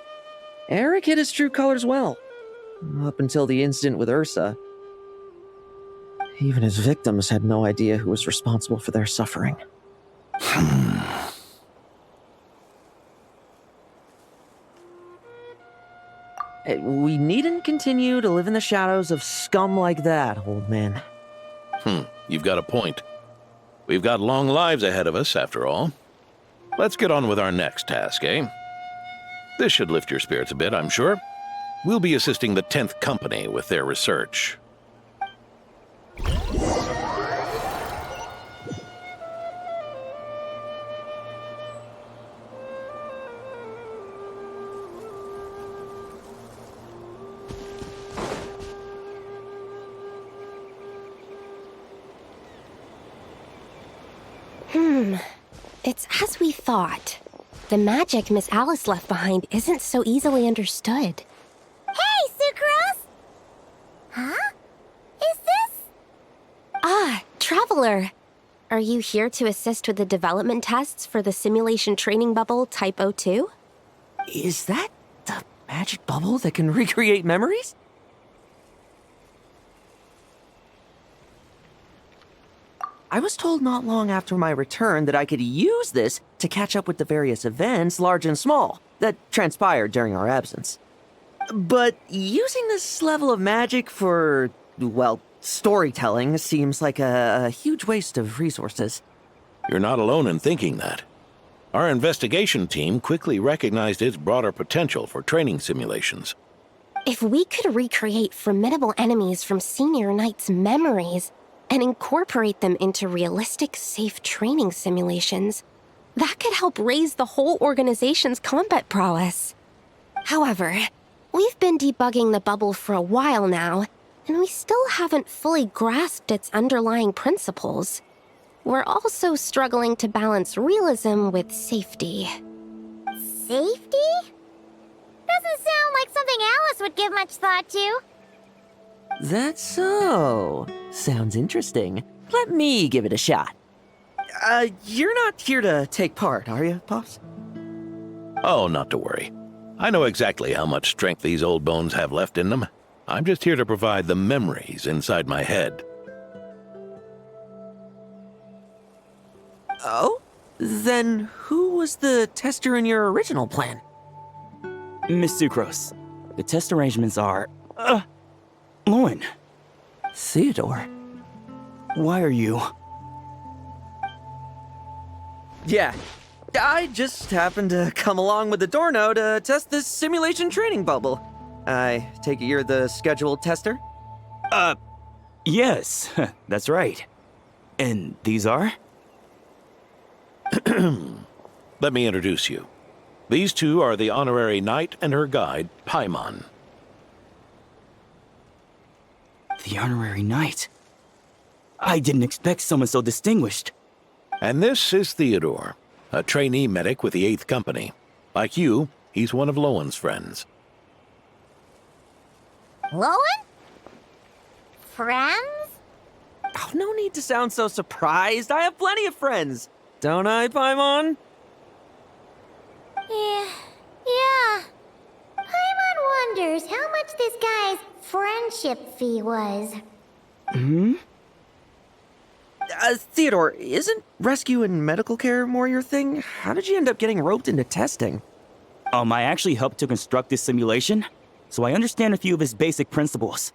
Eric hid his true colors well. Up until the incident with Ursa. Even his victims had no idea who was responsible for their suffering. We needn't continue to live in the shadows of scum like that, old man. You've got a point. We've got long lives ahead of us, after all. Let's get on with our next task, eh? This should lift your spirits a bit, I'm sure. We'll be assisting the 10th Company with their research. It's as we thought. The magic Miss Alice left behind isn't so easily understood. Hey, Sucrose! Huh? Is this? Ah, Traveler. Are you here to assist with the development tests for the simulation training bubble Type 02? Is that the magic bubble that can recreate memories? I was told not long after my return that I could use this to catch up with the various events, large and small, that transpired during our absence. But using this level of magic for, well, storytelling seems like a huge waste of resources. You're not alone in thinking that. Our investigation team quickly recognized its broader potential for training simulations. If we could recreate formidable enemies from Senior Knight's memories and incorporate them into realistic, safe training simulations, that could help raise the whole organization's combat prowess. However, we've been debugging the bubble for a while now, and we still haven't fully grasped its underlying principles. We're also struggling to balance realism with safety. Safety? Doesn't sound like something Alice would give much thought to. That's so. Sounds interesting. Let me give it a shot. You're not here to take part, are you, Pops? Oh, not to worry. I know exactly how much strength these old bones have left in them. I'm just here to provide the memories inside my head. Oh? Then who was the tester in your original plan? Miss Sucrose, the test arrangements are... Lauren. Theodore. Why are you... Yeah, I just happened to come along with the Dorno to test this simulation training bubble. I take it you're the scheduled tester? Yes, that's right. And these are? Let me introduce you. These two are the honorary knight and her guide, Paimon. The honorary knight? I didn't expect someone so distinguished. And this is Theodore, a trainee medic with the 8th Company. Like you, he's one of Lowen's friends. Lowen? Friends? Oh, no need to sound so surprised. I have plenty of friends. Don't I, Paimon? Yeah. Paimon wonders how much this guy's friendship fee was. Theodore, isn't rescue and medical care more your thing? How did you end up getting roped into testing? I actually helped to construct this simulation, so I understand a few of its basic principles.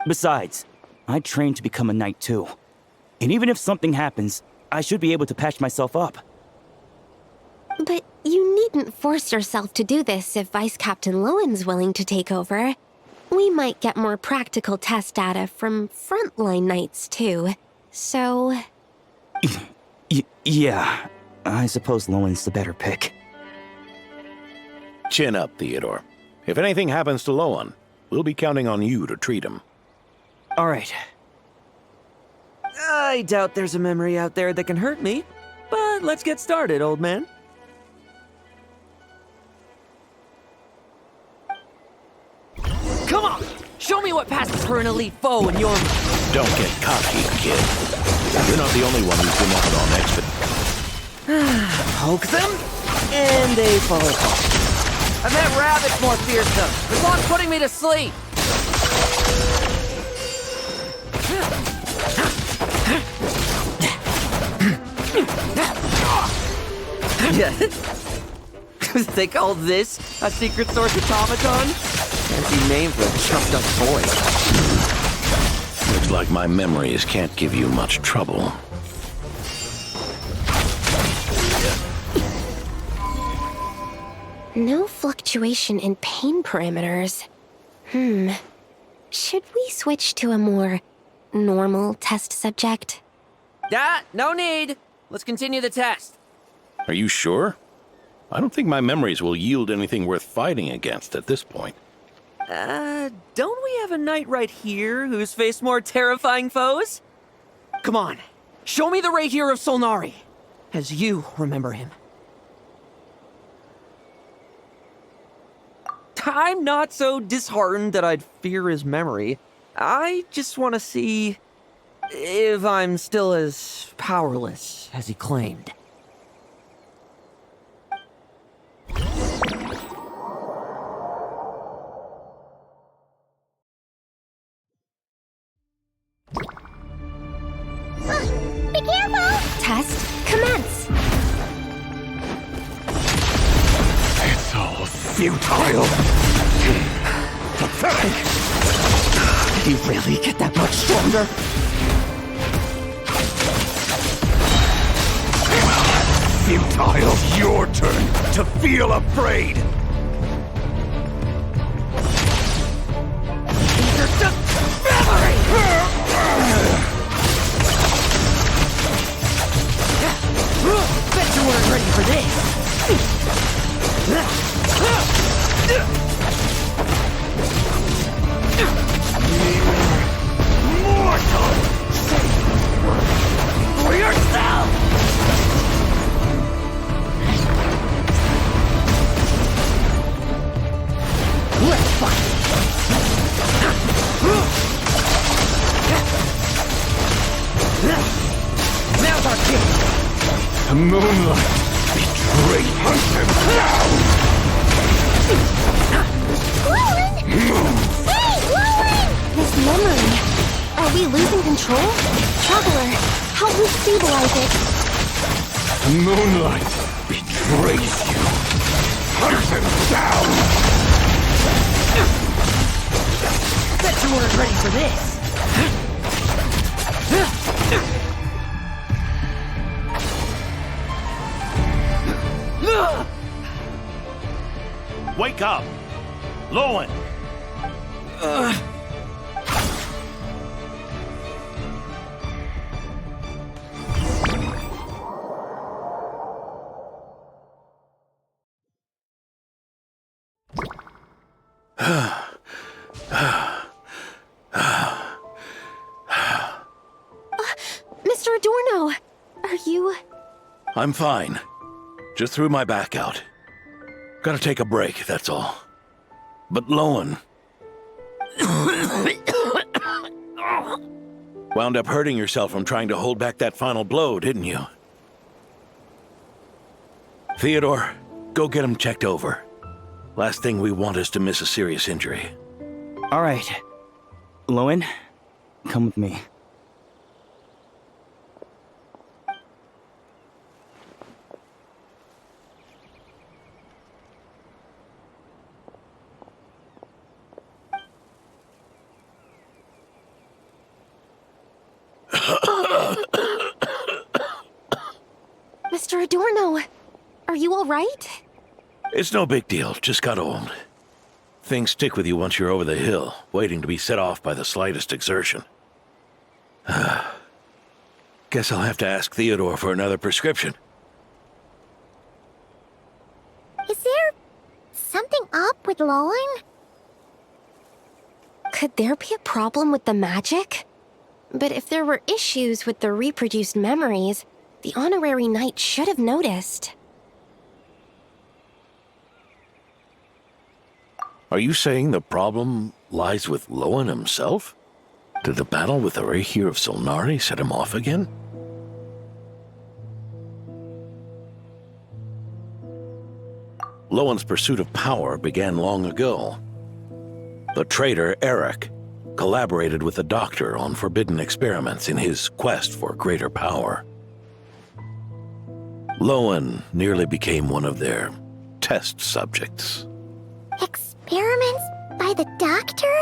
Besides, I trained to become a knight too. And even if something happens, I should be able to patch myself up. But you needn't force yourself to do this if Vice Captain Lowen's willing to take over. We might get more practical test data from frontline knights too, so... Yeah, I suppose Lowen's the better pick. Chin up, Theodore. If anything happens to Lowen, we'll be counting on you to treat him. All right. I doubt there's a memory out there that can hurt me, but let's get started, old man. Come on! Show me what passes for an elite foe in your... Don't get cocky, kid. You're not the only one who's been out on expedition. Poke them, and they fall apart. I meant rabbits more fearsome. This one's putting me to sleep. Yeah. They call this a secret source automaton? Fancy name for a chuffed up boy. Looks like my memories can't give you much trouble. No fluctuation in pain parameters. Should we switch to a more normal test subject? No need. Let's continue the test. Are you sure? I don't think my memories will yield anything worth fighting against at this point. Don't we have a knight right here who's faced more terrifying foes? Come on, show me the Rapier of Solnari, as you remember him. I'm not so disheartened that I'd fear his memory. I just want to see if I'm still as powerless as he claimed. Be careful! Test commence! It's all futile. Pathetic! Did he really get that much stronger? Futile, your turn to feel afraid. These are just memories! Bet you weren't ready for this! Mortal! For yourself! Let's fight! Now's our chance! The moonlight betrayed him down! Hey, Lowen! This memory. Are we losing control? Traveler, help me stabilize it. The moonlight betrays you! Hunt him down! Bet you weren't ready for this! Wake up! Lowen! Mr. Adorno, are you... I'm fine. Just threw my back out. Gotta take a break, that's all. But Lowen... wound up hurting yourself from trying to hold back that final blow, didn't you? Theodore, go get him checked over. Last thing we want is to miss a serious injury. All right. Lowen, come with me. right? It's no big deal, just got old. Things stick with you once you're over the hill, waiting to be set off by the slightest exertion. Guess I'll have to ask Theodore for another prescription. Is there something up with Lowen? Could there be a problem with the magic? But if there were issues with the reproduced memories, the honorary knight should have noticed. Are you saying the problem lies with Lowen himself? Did the battle with the Rahier of Solnari set him off again? Lowen's pursuit of power began long ago. The traitor, Eric, collaborated with the Doctor on forbidden experiments in his quest for greater power. Lowen nearly became one of their test subjects. Experiments by the Doctor?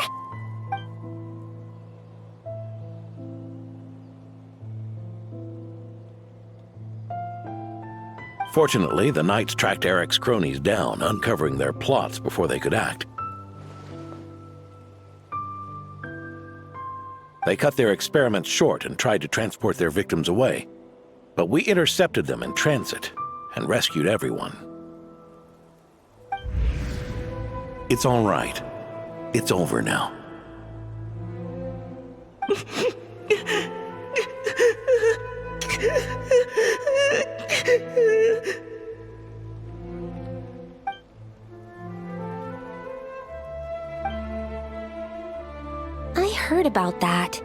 Fortunately, the Knights tracked Eric's cronies down, uncovering their plots before they could act. They cut their experiments short and tried to transport their victims away, but we intercepted them in transit and rescued everyone. It's all right. It's over now. I heard about that.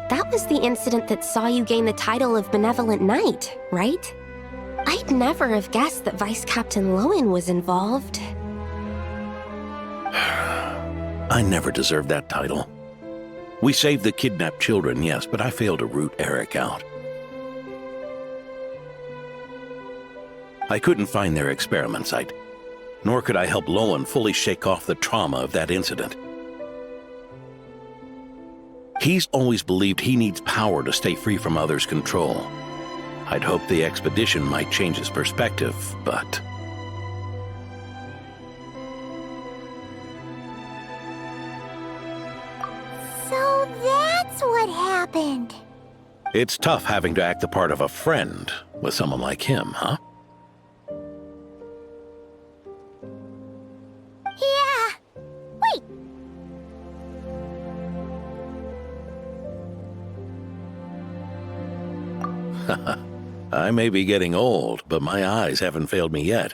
That was the incident that saw you gain the title of Benevolent Knight, right? I'd never have guessed that Vice Captain Lowen was involved. I never deserved that title. We saved the kidnapped children, yes, but I failed to root Eric out. I couldn't find their experiment site, nor could I help Lowen fully shake off the trauma of that incident. He's always believed he needs power to stay free from others' control. I'd hoped the expedition might change his perspective, but... So that's what happened. It's tough having to act the part of a friend with someone like him, huh? Yeah. Wait. I may be getting old, but my eyes haven't failed me yet.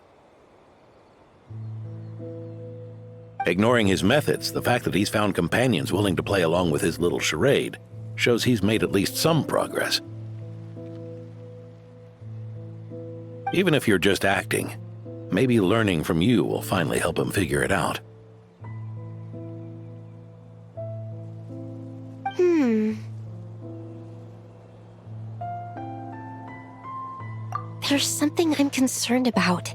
Ignoring his methods, the fact that he's found companions willing to play along with his little charade shows he's made at least some progress. Even if you're just acting, maybe learning from you will finally help him figure it out. There's something I'm concerned about.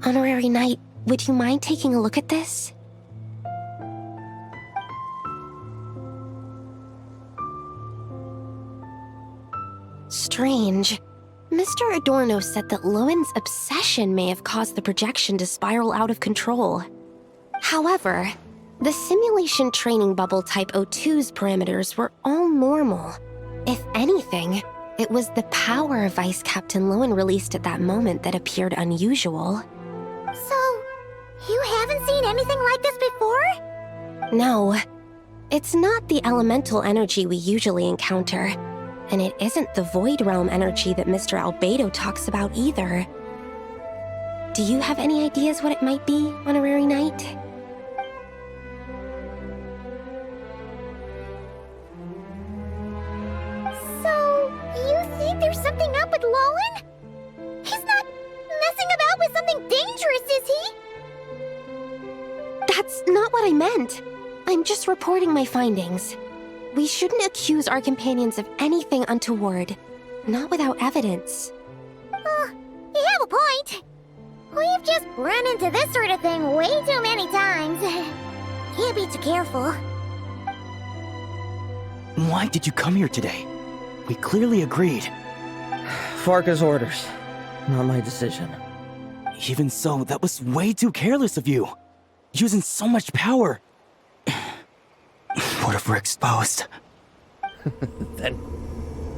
Honorary Knight, would you mind taking a look at this? Strange. Mr. Adorno said that Lowen's obsession may have caused the projection to spiral out of control. However, the simulation training bubble type O2's parameters were all normal. If anything, it was the power Vice Captain Lowen released at that moment that appeared unusual. So, you haven't seen anything like this before? No. It's not the elemental energy we usually encounter, and it isn't the Void Realm energy that Mr. Albedo talks about either. Do you have any ideas what it might be, Honorary Knight? So, you think there's something up with Lowen? He's not messing about with something dangerous, is he? That's not what I meant. I'm just reporting my findings. We shouldn't accuse our companions of anything untoward, not without evidence. You have a point. We've just run into this sort of thing way too many times. Can't be too careful. Why did you come here today? We clearly agreed. Farka's orders, not my decision. Even so, that was way too careless of you. Using so much power. What if we're exposed? Then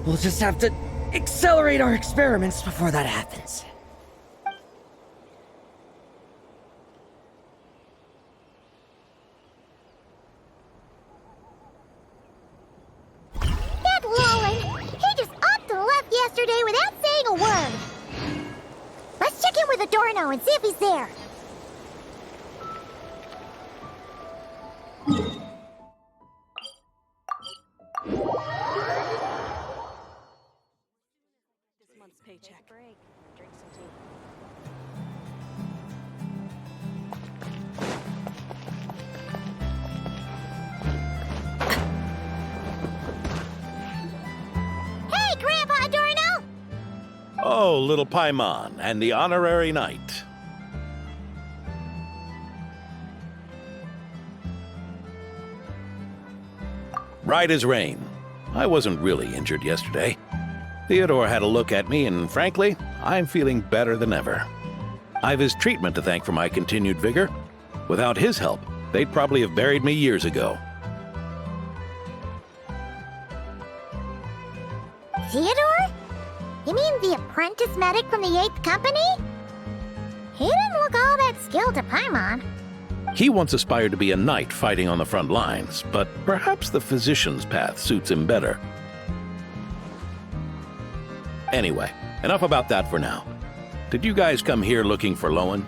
we'll just have to accelerate our experiments before that happens. That Lowen, he just upped and left yesterday without saying a word. Let's check in with Adorno and see if he's there. This month's paycheck. Drink some tea. Hey, Grandpa Adorno! Oh, little Paimon and the honorary knight. Right as rain. I wasn't really injured yesterday. Theodore had a look at me, and frankly, I'm feeling better than ever. I've his treatment to thank for my continued vigor. Without his help, they'd probably have buried me years ago. Theodore? You mean the apprentice medic from the 8th Company? He didn't look all that skilled to Paimon. He once aspired to be a knight fighting on the front lines, but perhaps the physician's path suits him better. Anyway, enough about that for now. Did you guys come here looking for Lowen?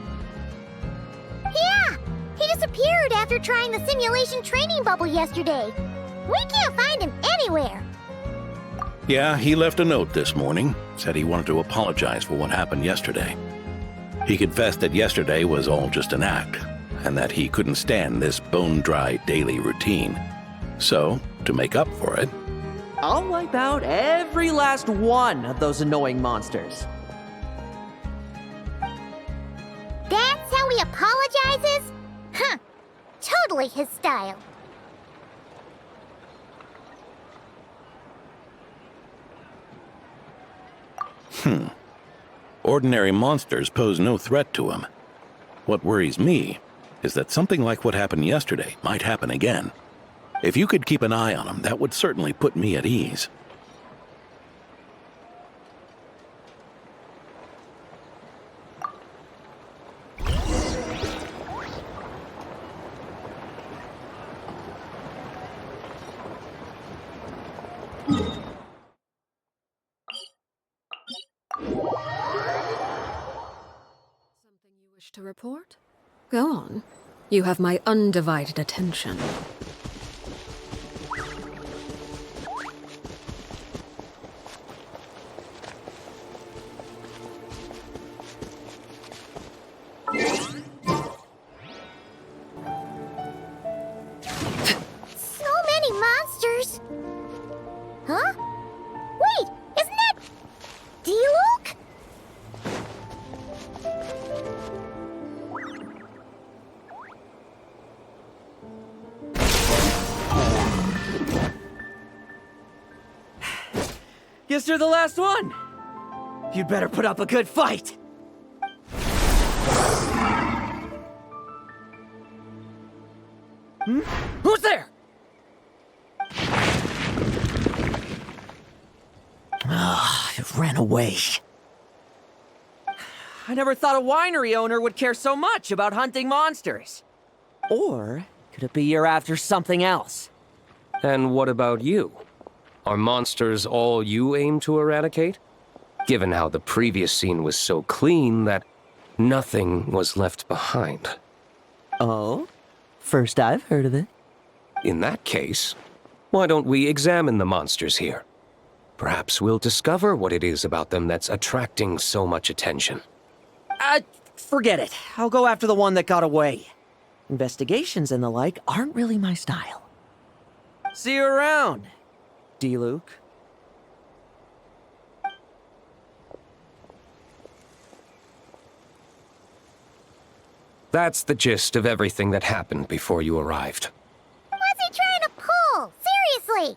Yeah! He disappeared after trying the simulation training bubble yesterday. We can't find him anywhere. Yeah, he left a note this morning. Said he wanted to apologize for what happened yesterday. He confessed that yesterday was all just an act, and that he couldn't stand this bone-dry daily routine. So, to make up for it, I'll wipe out every last one of those annoying monsters. That's how he apologizes? Huh. Totally his style. Ordinary monsters pose no threat to him. What worries me is that something like what happened yesterday might happen again. If you could keep an eye on him, that would certainly put me at ease. To report? Go on. You have my undivided attention. So many monsters. Huh? Wait, isn't that D-Luke? Guess you're the last one. You'd better put up a good fight. Who's there? It ran away. I never thought a winery owner would care so much about hunting monsters. Or could it be you're after something else? And what about you? Are monsters all you aim to eradicate? Given how the previous scene was so clean that nothing was left behind. Oh? First I've heard of it. In that case, why don't we examine the monsters here? Perhaps we'll discover what it is about them that's attracting so much attention. Forget it. I'll go after the one that got away. Investigations and the like aren't really my style. See you around, D-Luke. That's the gist of everything that happened before you arrived. What's he trying to pull? Seriously!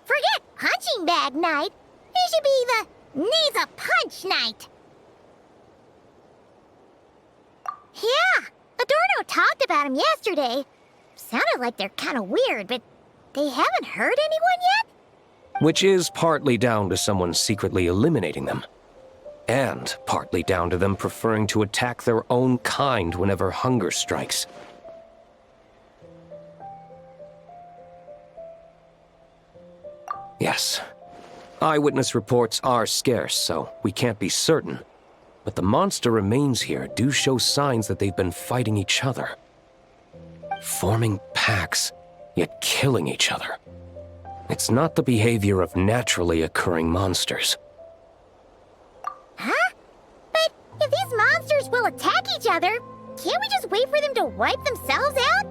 Forget punching bag night. He should be the needs a punch night. talked about them yesterday. Sounded like they're kind of weird, but they haven't hurt anyone yet? Which is partly down to someone secretly eliminating them. And partly down to them preferring to attack their own kind whenever hunger strikes. Yes. Eyewitness reports are scarce, so we can't be certain. But the monster remains here do show signs that they've been fighting each other. Forming packs, yet killing each other. It's not the behavior of naturally occurring monsters. Huh? But if these monsters will attack each other, can't we just wait for them to wipe themselves out?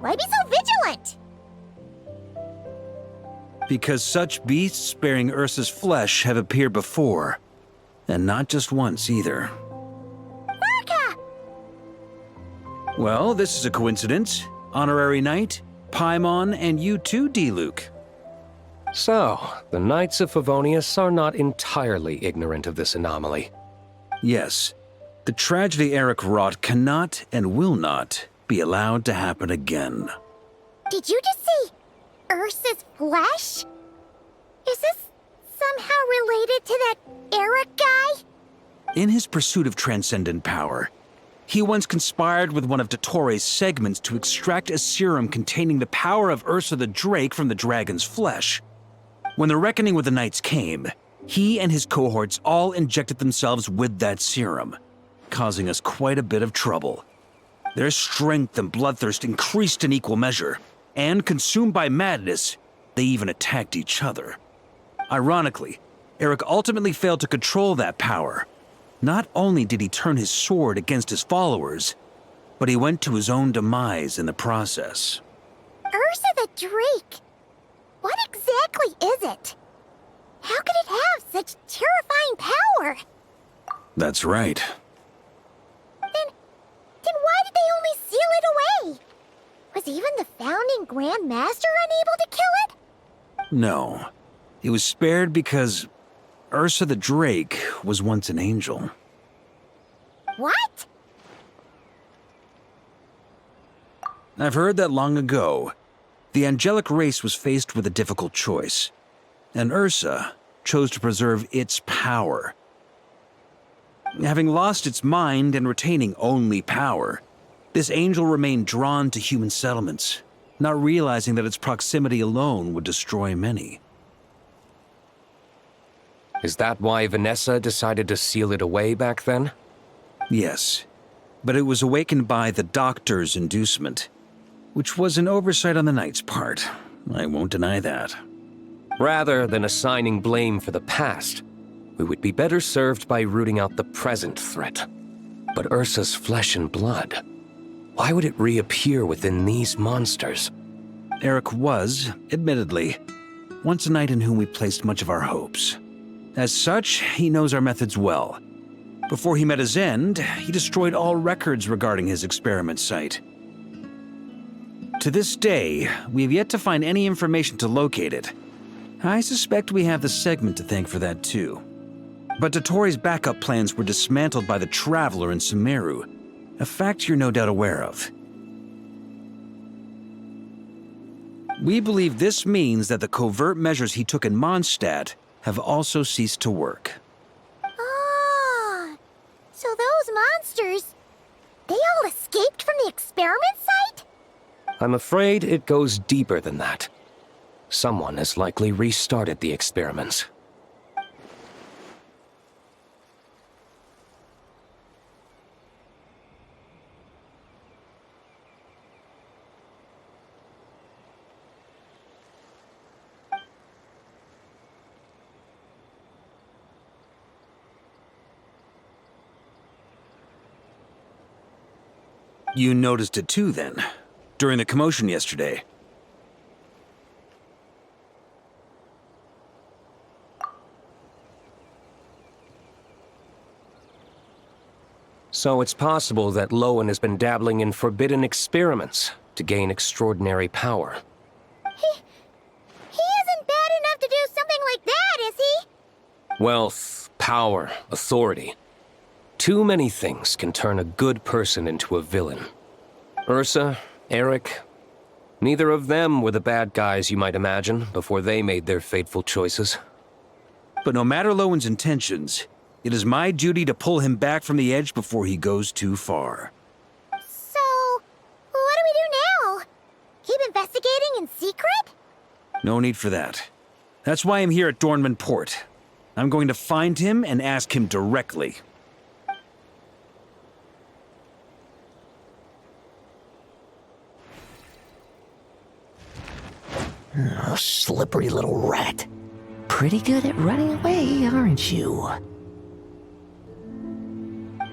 Why be so vigilant? Because such beasts bearing Ursa's flesh have appeared before. And not just once either. Marka! Well, this is a coincidence. Honorary Knight, Paimon, and you too, D-Luke. So, the Knights of Favonius are not entirely ignorant of this anomaly. Yes. The tragedy Eric wrought cannot and will not be allowed to happen again. Did you just say Ursa's flesh? Is this somehow related to that Eric guy? In his pursuit of transcendent power, he once conspired with one of Dottoro's segments to extract a serum containing the power of Ursa the Drake from the dragon's flesh. When the reckoning with the Knights came, he and his cohorts all injected themselves with that serum, causing us quite a bit of trouble. Their strength and bloodthirst increased in equal measure, and consumed by madness, they even attacked each other. Ironically, Eric ultimately failed to control that power. Not only did he turn his sword against his followers, but he went to his own demise in the process. Ursa the Drake? What exactly is it? How could it have such terrifying power? That's right. Then why did they only seal it away? Was even the founding Grand Master unable to kill it? No. It was spared because Ursa the Drake was once an angel. What? I've heard that long ago, the angelic race was faced with a difficult choice, and Ursa chose to preserve its power. Having lost its mind and retaining only power, this angel remained drawn to human settlements, not realizing that its proximity alone would destroy many. Is that why Vanessa decided to seal it away back then? Yes, but it was awakened by the Doctor's inducement, which was an oversight on the Knight's part. I won't deny that. Rather than assigning blame for the past, we would be better served by rooting out the present threat. But Ursa's flesh and blood, why would it reappear within these monsters? Eric was, admittedly, once a knight in whom we placed much of our hopes. As such, he knows our methods well. Before he met his end, he destroyed all records regarding his experiment site. To this day, we have yet to find any information to locate it. I suspect we have the segment to thank for that too. But Dottoro's backup plans were dismantled by the Traveler in Sumeru, a fact you're no doubt aware of. We believe this means that the covert measures he took in Mondstadt have also ceased to work. Ah, so those monsters, they all escaped from the experiment site? I'm afraid it goes deeper than that. Someone has likely restarted the experiments. You noticed it too, then, during the commotion yesterday. So it's possible that Lowen has been dabbling in forbidden experiments to gain extraordinary power. He isn't bad enough to do something like that, is he? Wealth, power, authority. Too many things can turn a good person into a villain. Ursa, Eric, neither of them were the bad guys you might imagine before they made their fateful choices. But no matter Lowen's intentions, it is my duty to pull him back from the edge before he goes too far. So, what do we do now? Keep investigating in secret? No need for that. That's why I'm here at Dornman Port. I'm going to find him and ask him directly. Oh, slippery little rat. Pretty good at running away, aren't you?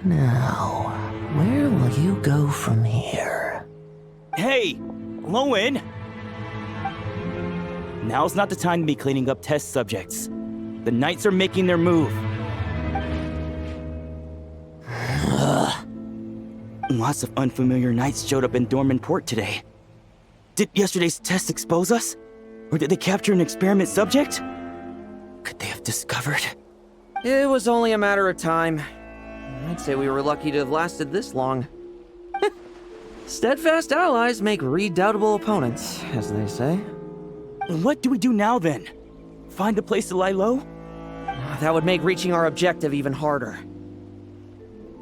Now, where will you go from here? Hey, Lowen! Now's not the time to be cleaning up test subjects. The Knights are making their move. Lots of unfamiliar Knights showed up in Dornman Port today. Did yesterday's test expose us? Or did they capture an experiment subject? Could they have discovered? It was only a matter of time. I'd say we were lucky to have lasted this long. Steadfast allies make redoubtable opponents, as they say. What do we do now, then? Find a place to lie low? That would make reaching our objective even harder.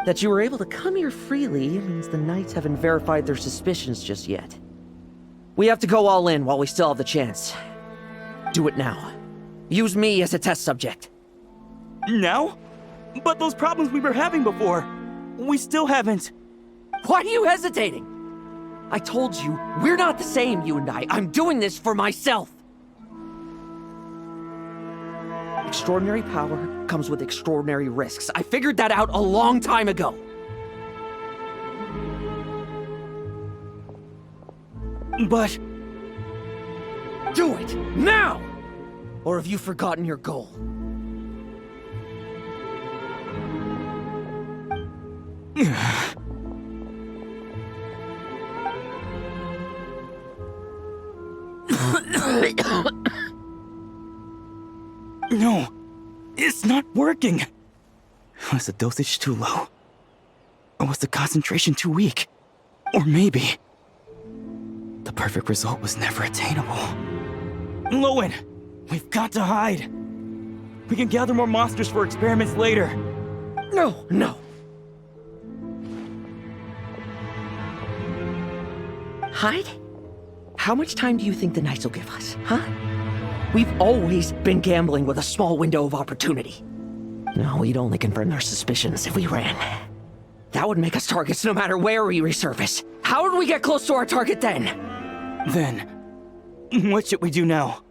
That you were able to come here freely means the Knights haven't verified their suspicions just yet. We have to go all in while we still have the chance. Do it now. Use me as a test subject. Now? But those problems we were having before, we still haven't. Why are you hesitating? I told you, we're not the same, you and I. I'm doing this for myself. Extraordinary power comes with extraordinary risks. I figured that out a long time ago. But... do it, now! Or have you forgotten your goal? No, it's not working. Was the dosage too low? Or was the concentration too weak? Or maybe the perfect result was never attainable. Lowen, we've got to hide. We can gather more monsters for experiments later. No. Hide? How much time do you think the Knights will give us, huh? We've always been gambling with a small window of opportunity. No, we'd only confirm their suspicions if we ran. That would make us targets no matter where we resurface. How would we get close to our target then? Then, what should we do now?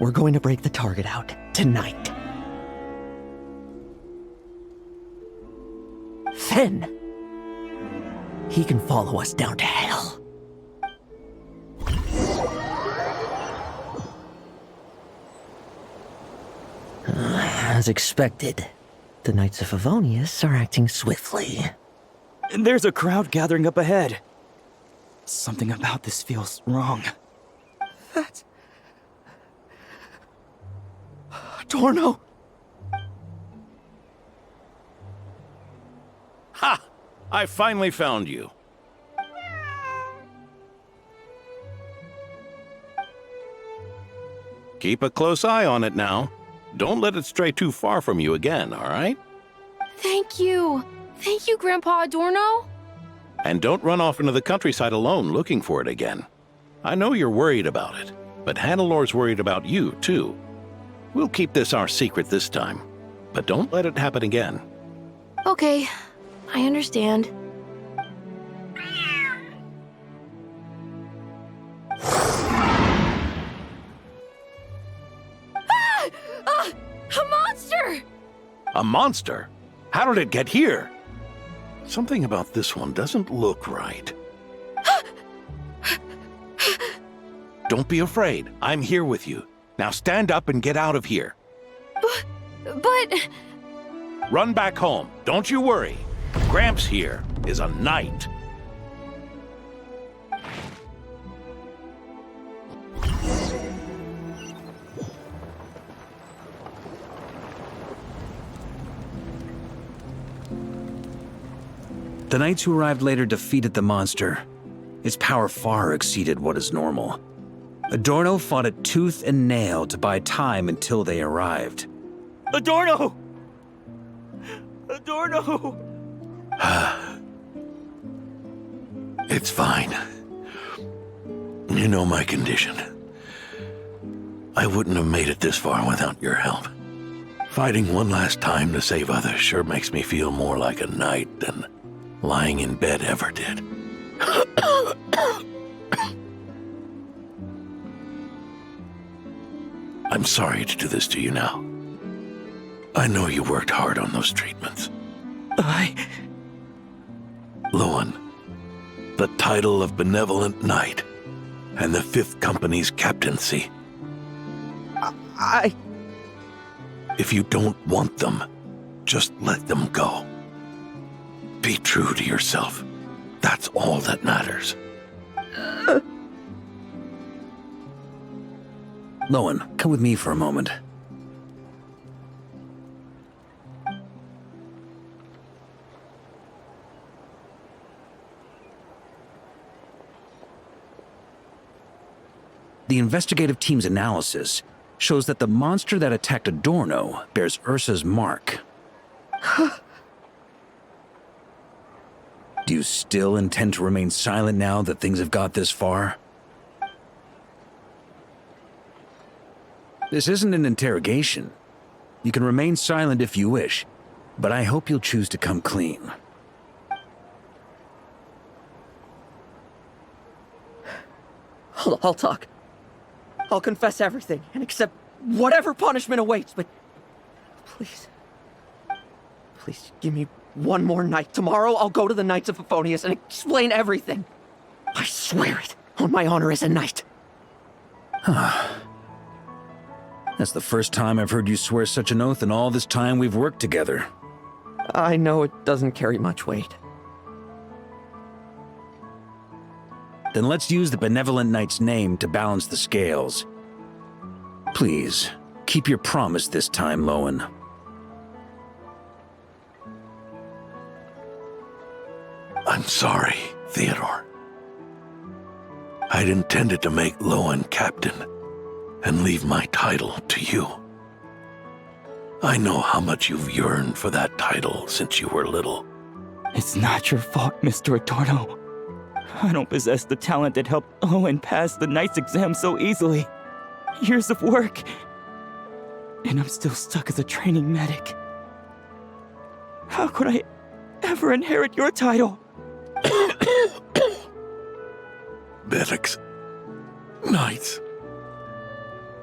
We're going to break the target out tonight. Then, he can follow us down to hell. As expected, the Knights of Favonius are acting swiftly. There's a crowd gathering up ahead. Something about this feels wrong. That's... Torno! Ha! I finally found you. Keep a close eye on it now. Don't let it stray too far from you again, all right? Thank you. Thank you, Grandpa Adorno. And don't run off into the countryside alone looking for it again. I know you're worried about it, but Hannelor's worried about you, too. We'll keep this our secret this time, but don't let it happen again. Okay, I understand. A monster! A monster? How did it get here? Something about this one doesn't look right. Don't be afraid. I'm here with you. Now stand up and get out of here. But... Run back home. Don't you worry. Gramps here is a knight. The Knights who arrived later defeated the monster. Its power far exceeded what is normal. Adorno fought it tooth and nail to buy time until they arrived. Adorno! Adorno! It's fine. You know my condition. I wouldn't have made it this far without your help. Fighting one last time to save others sure makes me feel more like a knight than lying in bed ever did. I'm sorry to do this to you now. I know you worked hard on those treatments. Loan, the title of Benevolent Knight and the 5th Company's captaincy. If you don't want them, just let them go. Be true to yourself. That's all that matters. Loan, come with me for a moment. The investigative team's analysis shows that the monster that attacked Adorno bears Ursa's mark. Do you still intend to remain silent now that things have got this far? This isn't an interrogation. You can remain silent if you wish, but I hope you'll choose to come clean. I'll talk. I'll confess everything and accept whatever punishment awaits, but please, please give me one more night. Tomorrow I'll go to the Knights of Favonius and explain everything. I swear it, on my honor as a knight. That's the first time I've heard you swear such an oath in all this time we've worked together. I know it doesn't carry much weight. Then let's use the Benevolent Knight's name to balance the scales. Please, keep your promise this time, Loan. I'm sorry, Theodore. I'd intended to make Loan captain and leave my title to you. I know how much you've yearned for that title since you were little. It's not your fault, Mr. Adorno. I don't possess the talent that helped Owen pass the Knight's exam so easily. Years of work, and I'm still stuck as a training medic. How could I ever inherit your title? Medics, Knights,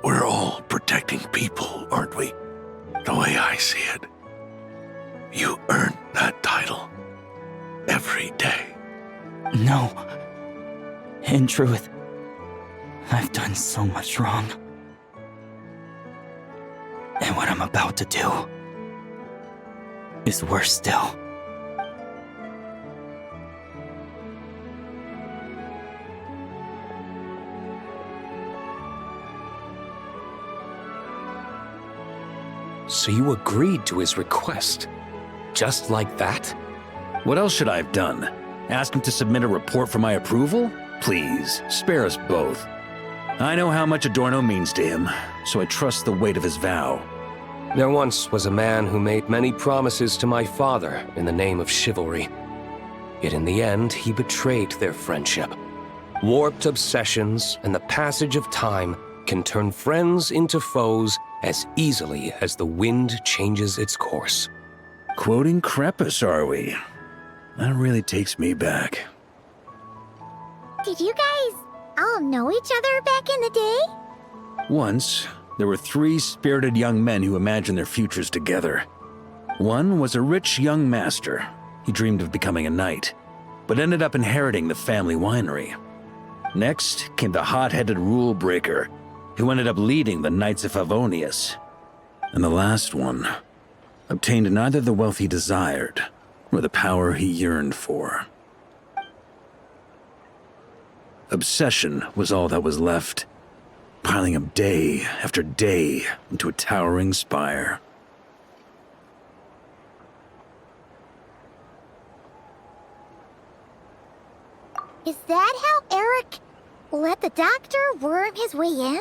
we're all protecting people, aren't we? The way I see it, you earned that title every day. No. In truth, I've done so much wrong. And what I'm about to do is worse still. So you agreed to his request? Just like that? What else should I have done? Ask him to submit a report for my approval? Please, spare us both. I know how much Adorno means to him, so I trust the weight of his vow. There once was a man who made many promises to my father in the name of chivalry. Yet in the end, he betrayed their friendship. Warped obsessions and the passage of time can turn friends into foes as easily as the wind changes its course. Quoting Crepus, are we? That really takes me back. Did you guys all know each other back in the day? Once, there were 3 spirited young men who imagined their futures together. One was a rich young master. He dreamed of becoming a knight, but ended up inheriting the family winery. Next came the hot-headed rule breaker, who ended up leading the Knights of Favonius. And the last one obtained neither the wealth he desired, nor the power he yearned for. Obsession was all that was left, piling up day after day into a towering spire. Is that how Eric let the doctor worm his way in?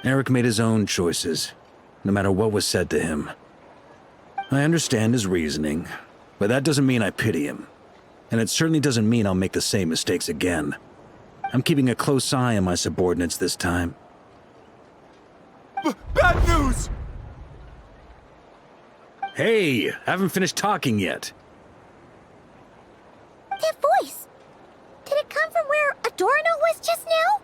Eric made his own choices, no matter what was said to him. I understand his reasoning, but that doesn't mean I pity him. And it certainly doesn't mean I'll make the same mistakes again. I'm keeping a close eye on my subordinates this time. Bad news! Hey, haven't finished talking yet. That voice! Did it come from where Adorno was just now?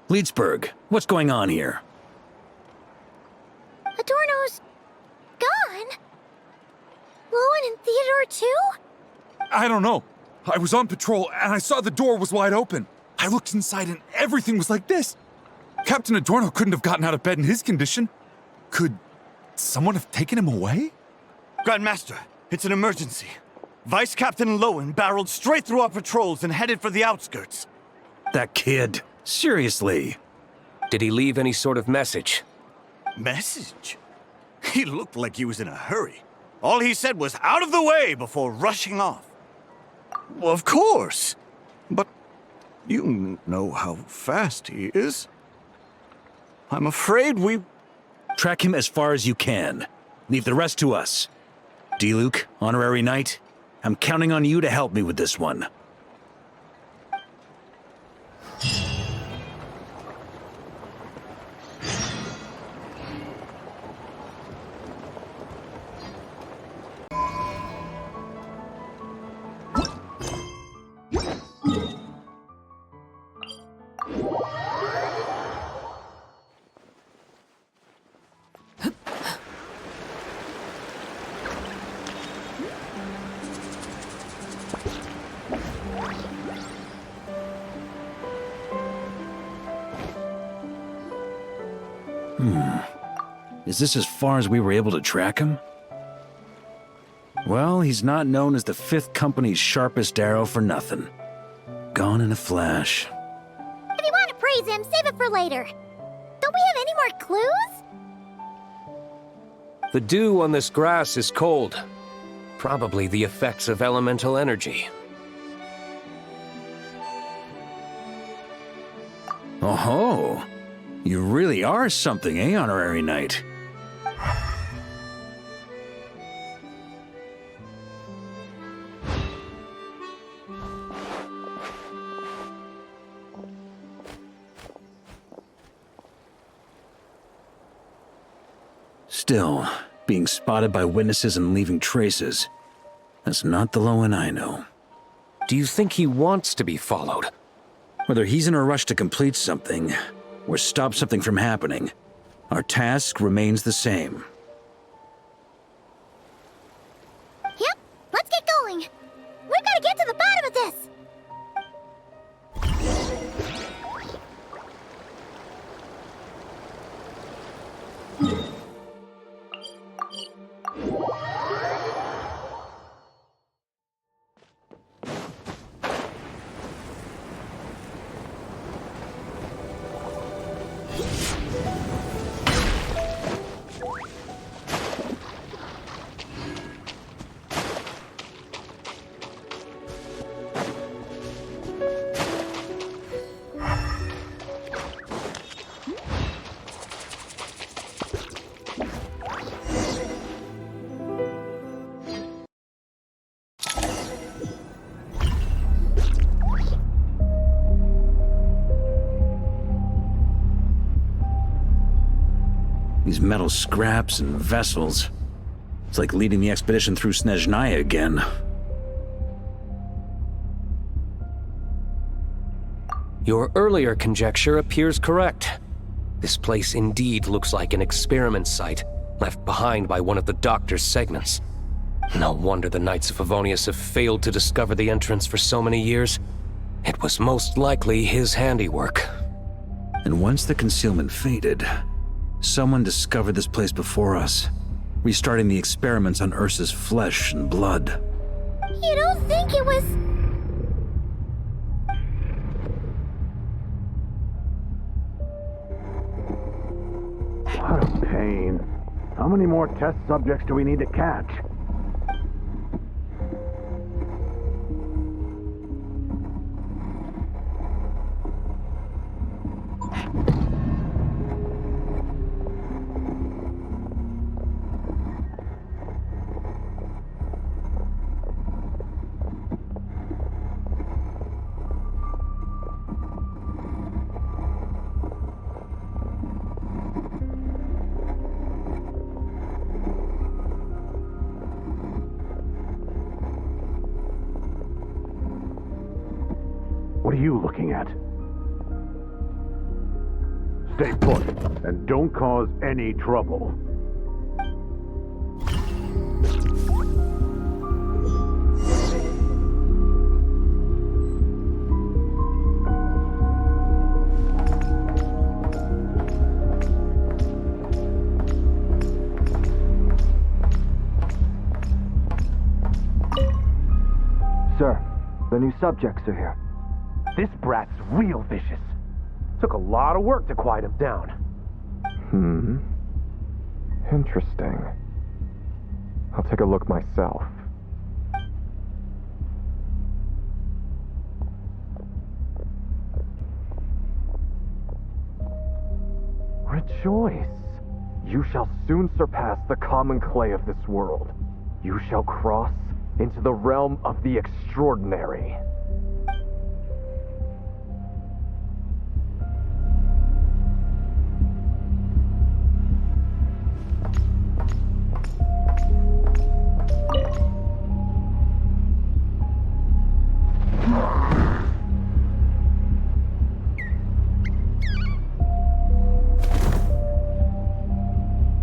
Leedsburg, what's going on here? Adorno's gone? Lowen and Theodore too? I don't know. I was on patrol and I saw the door was wide open. I looked inside and everything was like this. Captain Adorno couldn't have gotten out of bed in his condition. Could someone have taken him away? Grandmaster, it's an emergency. Vice Captain Lowen barreled straight through our patrols and headed for the outskirts. That kid. Seriously. Did he leave any sort of message? Message? He looked like he was in a hurry. All he said was out of the way before rushing off. Well, of course. But you know how fast he is. I'm afraid we... Track him as far as you can. Leave the rest to us. D-Luke, Honorary Knight, I'm counting on you to help me with this one. Is this as far as we were able to track him? Well, he's not known as the 5th Company's sharpest arrow for nothing. Gone in a flash. If you want to praise him, save it for later. Don't we have any more clues? The dew on this grass is cold. Probably the effects of elemental energy. Oh-ho! You really are something, eh, Honorary Knight? Still, being spotted by witnesses and leaving traces, that's not the Lowen I know. Do you think he wants to be followed? Whether he's in a rush to complete something, or stop something from happening, our task remains the same. Yep, let's get going. We've got to get to the bottom of this. These metal scraps and vessels. It's like leading the expedition through Snezhnaya again. Your earlier conjecture appears correct. This place indeed looks like an experiment site, left behind by one of the Doctor's segments. No wonder the Knights of Favonius have failed to discover the entrance for so many years. It was most likely his handiwork. And once the concealment faded, someone discovered this place before us, restarting the experiments on Ursa's flesh and blood. You don't think it was... What a pain. How many more test subjects do we need to catch? What are you looking at? Stay put, and don't cause any trouble. Sir, the new subjects are here. This brat's real vicious. Took a lot of work to quiet him down. Interesting. I'll take a look myself. Rejoice! You shall soon surpass the common clay of this world. You shall cross into the realm of the extraordinary.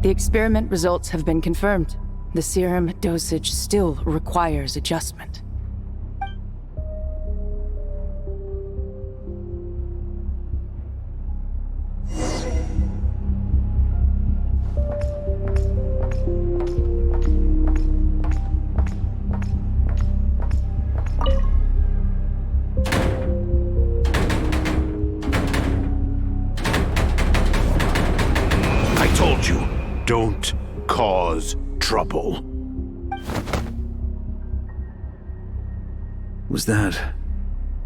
The experiment results have been confirmed. The serum dosage still requires adjustment. I told you, don't cause trouble. Was that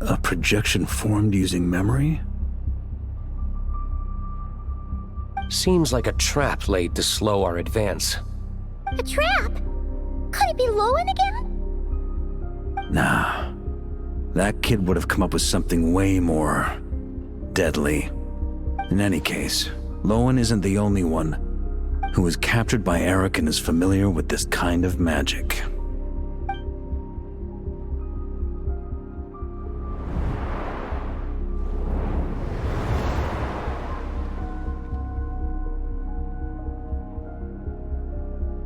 a projection formed using memory? Seems like a trap laid to slow our advance. A trap? Could it be Lowen again? Nah. That kid would have come up with something way more deadly. In any case, Lowen isn't the only one who was captured by Eric and is familiar with this kind of magic.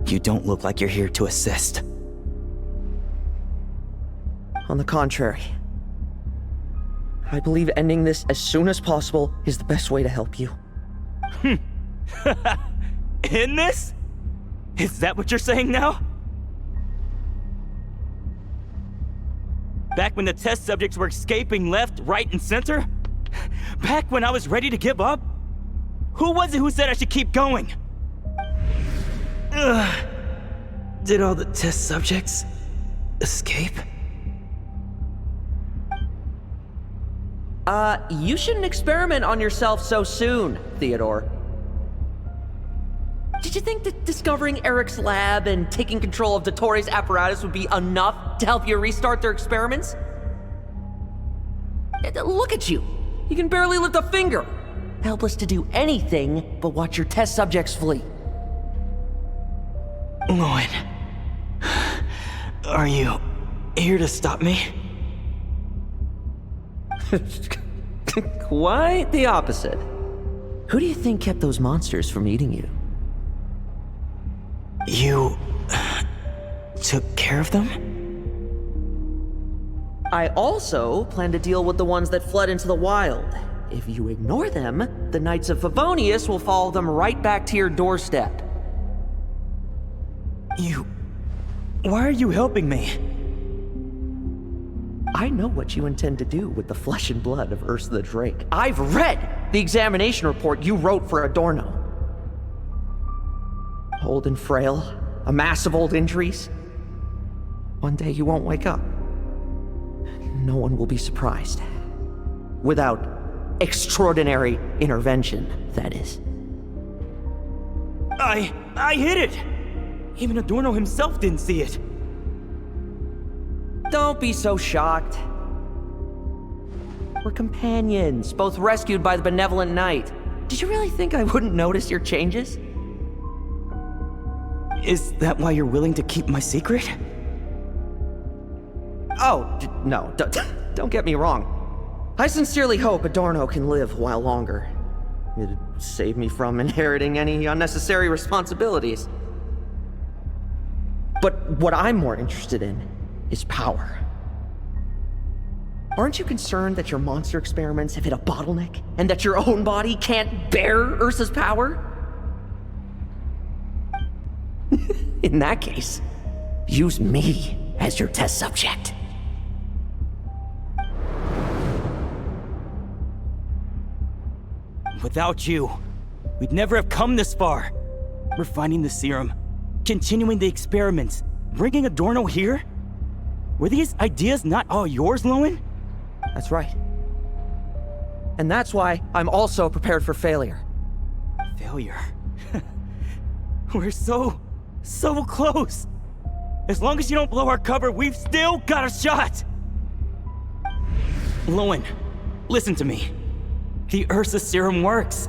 You don't look like you're here to assist. On the contrary, I believe ending this as soon as possible is the best way to help you. In this? Is that what you're saying now? Back when the test subjects were escaping left, right, and center? Back when I was ready to give up? Who was it who said I should keep going? Did all the test subjects escape? You shouldn't experiment on yourself so soon, Theodore. Did you think that discovering Eric's lab and taking control of Dottores' apparatus would be enough to help you restart their experiments? Look at you. You can barely lift a finger. Helpless to do anything but watch your test subjects flee. Lowen, are you here to stop me? Quite the opposite. Who do you think kept those monsters from eating you? You took care of them? I also plan to deal with the ones that fled into the wild. If you ignore them, the Knights of Favonius will follow them right back to your doorstep. Why are you helping me? I know what you intend to do with the flesh and blood of Ursa the Drake. I've read the examination report you wrote for Adorno. Old and frail, a mass of old injuries. One day you won't wake up. No one will be surprised. Without extraordinary intervention, that is. I hit it! Even Adorno himself didn't see it. Don't be so shocked. We're companions, both rescued by the benevolent knight. Did you really think I wouldn't notice your changes? Is that why you're willing to keep my secret? Oh, no, don't get me wrong. I sincerely hope Adorno can live a while longer. It'd save me from inheriting any unnecessary responsibilities. But what I'm more interested in is power. Aren't you concerned that your monster experiments have hit a bottleneck and that your own body can't bear Ursa's power? In that case, use me as your test subject. Without you, we'd never have come this far. Refining the serum, continuing the experiments, bringing Adorno here? Were these ideas not all yours, Lowen? That's right. And that's why I'm also prepared for failure. Failure? We're so close. As long as you don't blow our cover, we've still got a shot. Lowen, listen to me. The Ursa serum works.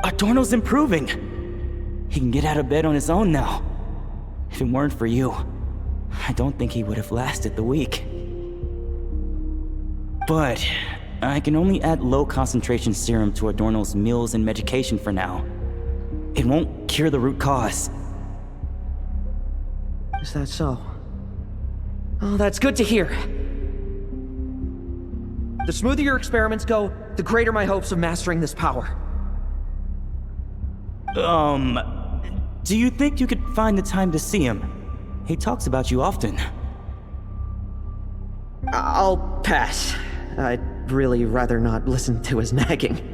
Adorno's improving. He can get out of bed on his own now. If it weren't for you, I don't think he would have lasted the week. But I can only add low concentration serum to Adorno's meals and medication for now. It won't cure the root cause. Is that so? Oh, that's good to hear. The smoother your experiments go, the greater my hopes of mastering this power. Do you think you could find the time to see him? He talks about you often. I'll pass. I'd really rather not listen to his nagging.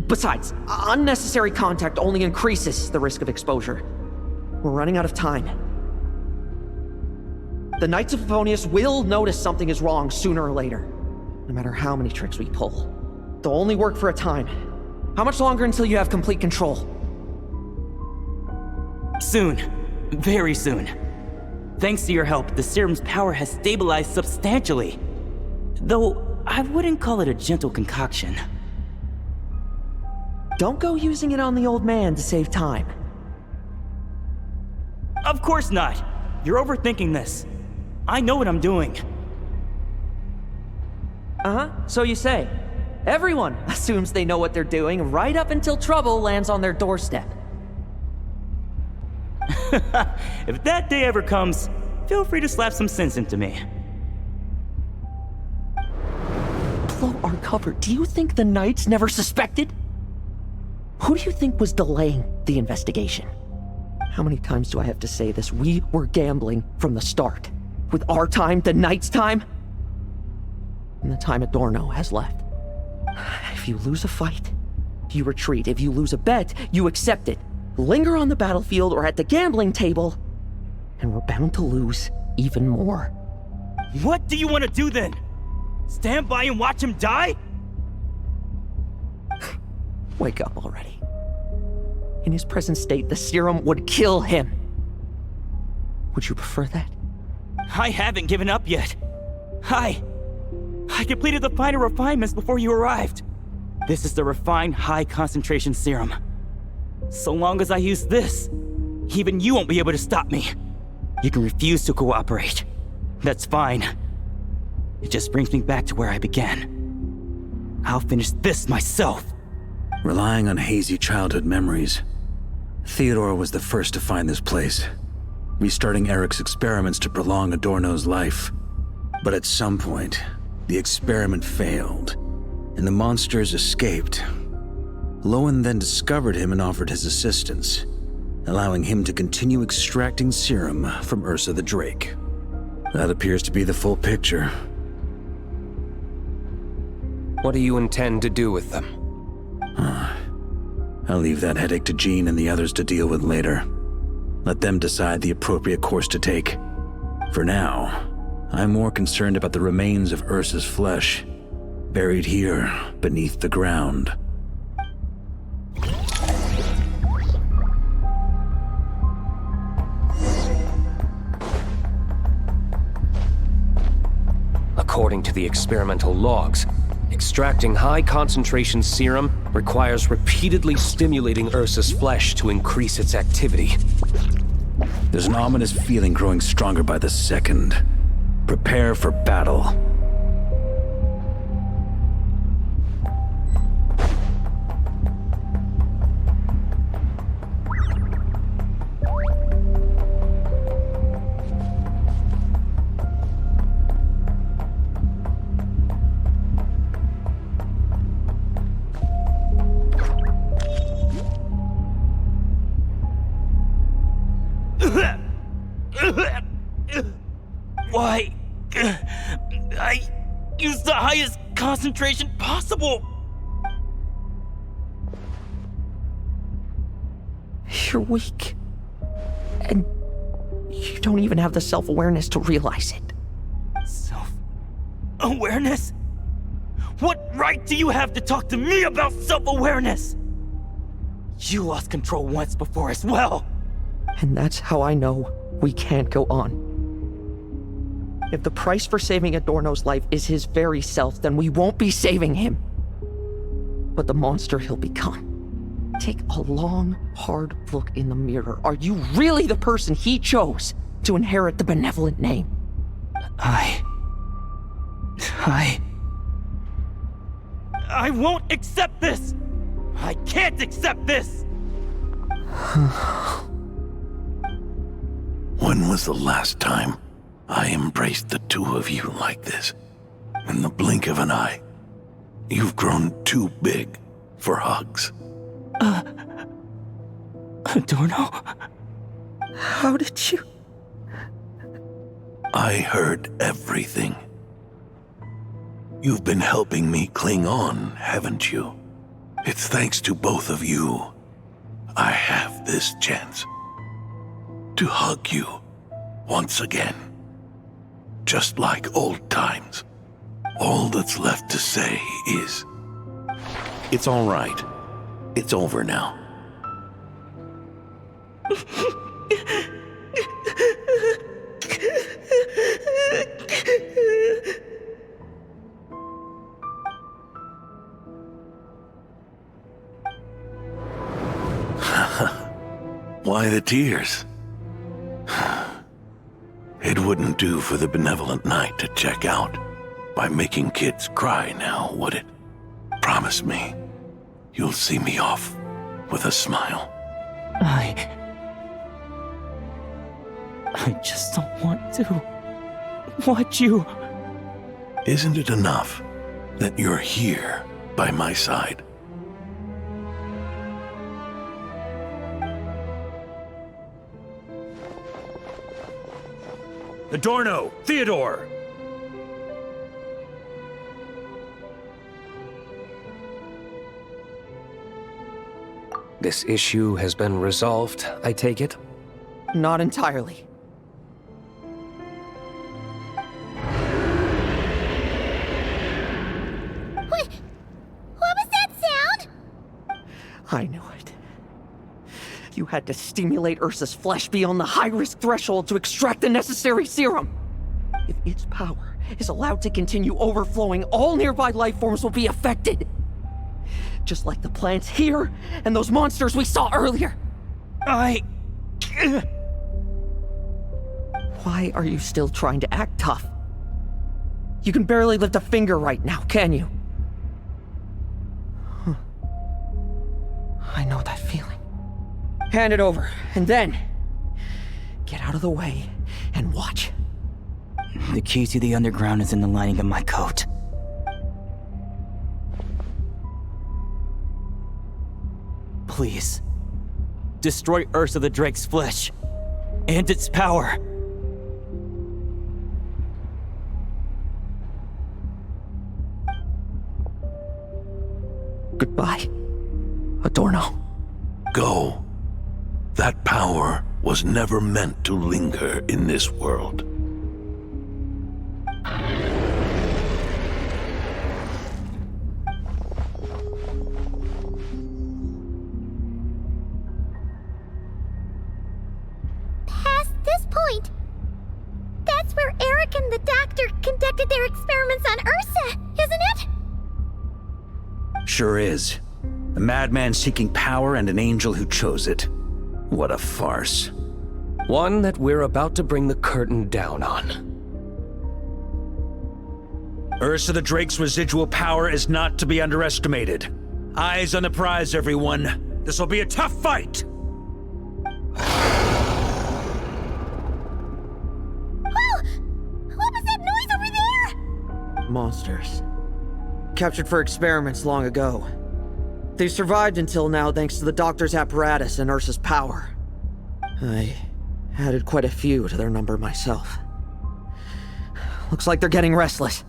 Besides, unnecessary contact only increases the risk of exposure. We're running out of time. The Knights of Favonius will notice something is wrong sooner or later, no matter how many tricks we pull. They'll only work for a time. How much longer until you have complete control? Soon. Very soon. Thanks to your help, the serum's power has stabilized substantially. Though, I wouldn't call it a gentle concoction. Don't go using it on the old man to save time. Of course not! You're overthinking this. I know what I'm doing. Uh-huh, so you say. Everyone assumes they know what they're doing right up until trouble lands on their doorstep. If that day ever comes, feel free to slap some sense into me. Blow our cover. Do you think the Knights never suspected? Who do you think was delaying the investigation? How many times do I have to say this? We were gambling from the start. With our time, the Knights' time, and the time Adorno has left. If you lose a fight, you retreat. If you lose a bet, you accept it. Linger on the battlefield or at the gambling table, and we're bound to lose even more. What do you want to do then? Stand by and watch him die? Wake up already. In his present state, the serum would kill him. Would you prefer that? I haven't given up yet. I completed the final refinements before you arrived. This is the refined high-concentration serum. So long as I use this, even you won't be able to stop me. You can refuse to cooperate. That's fine. It just brings me back to where I began. I'll finish this myself. Relying on hazy childhood memories, Theodore was the first to find this place, restarting Eric's experiments to prolong Adorno's life. But at some point, the experiment failed, and the monsters escaped. Lowen then discovered him and offered his assistance, allowing him to continue extracting serum from Ursa the Drake. That appears to be the full picture. What do you intend to do with them? I'll leave that headache to Jean and the others to deal with later. Let them decide the appropriate course to take. For now, I'm more concerned about the remains of Ursa's flesh, buried here beneath the ground. According to the experimental logs, extracting high-concentration serum requires repeatedly stimulating Ursa's flesh to increase its activity. There's an ominous feeling growing stronger by the second. Prepare for battle. Why? I used the highest concentration possible. You're weak. And you don't even have the self-awareness to realize it. Self-awareness? What right do you have to talk to me about self-awareness? You lost control once before as well. And that's how I know we can't go on. If the price for saving Adorno's life is his very self, then we won't be saving him, but the monster he'll become. Take a long, hard look in the mirror. Are you really the person he chose to inherit the benevolent name? I won't accept this! I can't accept this! When was the last time I embraced the two of you like this? In the blink of an eye. You've grown too big for hugs. Adorno? How did you? I heard everything. You've been helping me cling on, haven't you? It's thanks to both of you I have this chance to hug you once again. Just like old times. All that's left to say is, it's all right. It's over now. Why the tears? It wouldn't do for the benevolent knight to check out by making kids cry now, would it? Promise me, you'll see me off with a smile. I just don't want to watch you. Isn't it enough that you're here by my side? Adorno! Theodore! This issue has been resolved, I take it? Not entirely. What was that sound? I knew it. You had to stimulate Ursa's flesh beyond the high-risk threshold to extract the necessary serum. If its power is allowed to continue overflowing, all nearby life forms will be affected. Just like the plants here and those monsters we saw earlier. Why are you still trying to act tough? You can barely lift a finger right now, can you? I know that feeling. Hand it over, and then get out of the way and watch. The key to the underground is in the lining of my coat. Please, destroy Ursa the Drake's flesh and its power. Goodbye, Adorno. Go. That power was never meant to linger in this world. Past this point, that's where Eric and the doctor conducted their experiments on Ursa, isn't it? Sure is. A madman seeking power and an angel who chose it. What a farce. One that we're about to bring the curtain down on. Ursa the Drake's residual power is not to be underestimated. Eyes on the prize, everyone. This'll be a tough fight! Oh! What was that noise over there? Monsters. Captured for experiments long ago. They've survived until now thanks to the doctor's apparatus and Ursa's power. I added quite a few to their number myself. Looks like they're getting restless.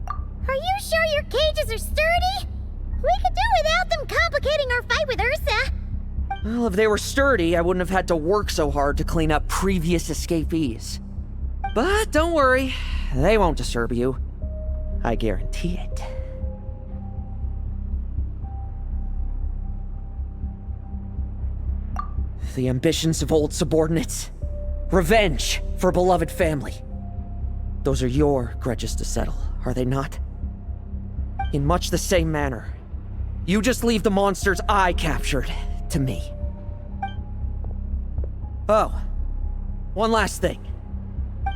Are you sure your cages are sturdy? We could do without them complicating our fight with Ursa. Well, if they were sturdy, I wouldn't have had to work so hard to clean up previous escapees. But don't worry, they won't disturb you. I guarantee it. The ambitions of old subordinates. Revenge for beloved family. Those are your grudges to settle, are they not? In much the same manner, you just leave the monsters I captured to me. Oh, one last thing.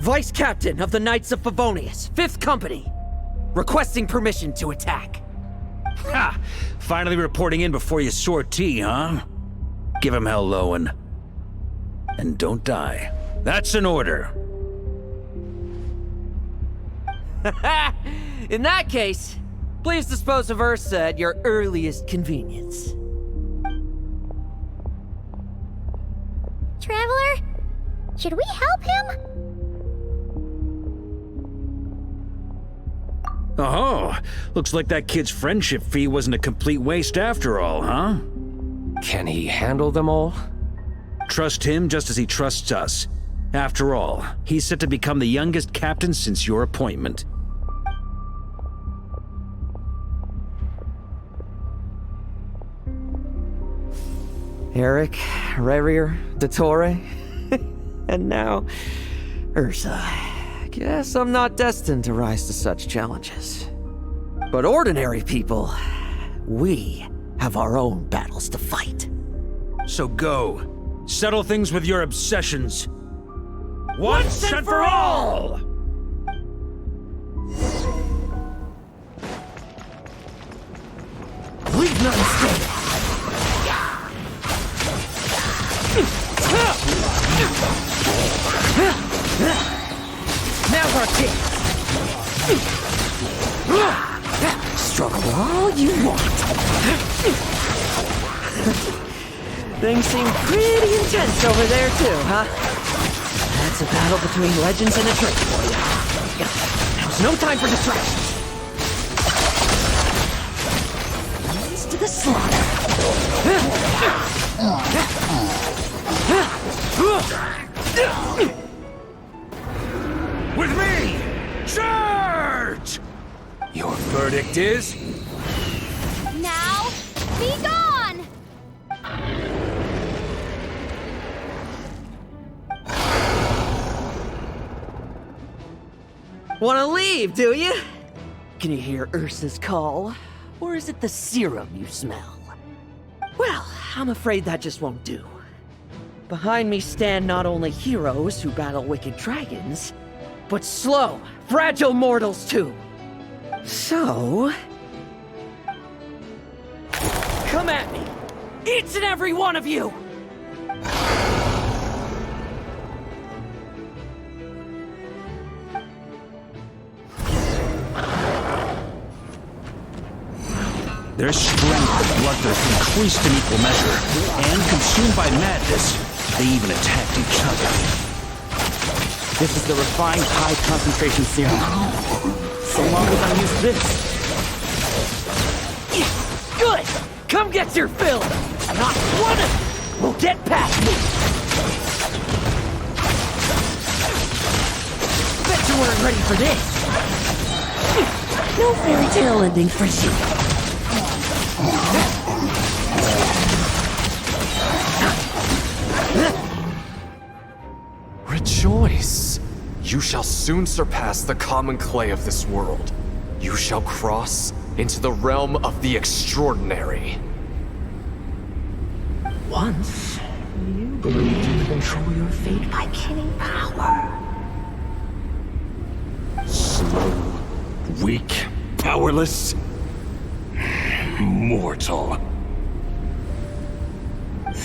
Vice Captain of the Knights of Favonius, 5th Company, requesting permission to attack. Ha! Finally reporting in before you sortie, huh? Give him hell, Lowen. And don't die. That's an order. In that case, please dispose of Ursa at your earliest convenience. Traveler, should we help him? Oh, looks like that kid's friendship fee wasn't a complete waste after all, huh? Can he handle them all? Trust him just as he trusts us. After all, he's set to become the youngest captain since your appointment. Eric, Rarier, Dottore, and now Ursa. Guess I'm not destined to rise to such challenges. But ordinary people, we have our own battles to fight. So go. Settle things with your obsessions. Once and for all! Leave none standing. Now's our chance. Struggle all you want. Things seem pretty intense over there too, huh? That's a battle between legends and a Drake for you. Now's no time for distractions. Race to the slaughter. With me! Charge! Your verdict is? Now, be gone! Wanna leave, do you? Can you hear Ursa's call? Or is it the serum you smell? Well, I'm afraid that just won't do. Behind me stand not only heroes who battle wicked dragons, but slow, fragile mortals too. So... come at me! Each and every one of you! Their strength and bloodthirst increased in equal measure, and consumed by madness, they even attacked each other. This is the refined high-concentration serum. So long as I'm used to this. Good! Come get your fill! Not one of you will get past me! Bet you weren't ready for this! No fairy tale ending for you. Rejoice! You shall soon surpass the common clay of this world. You shall cross into the realm of the extraordinary. Once, you believed you could control your fate by killing power. Slow, weak, powerless, mortal.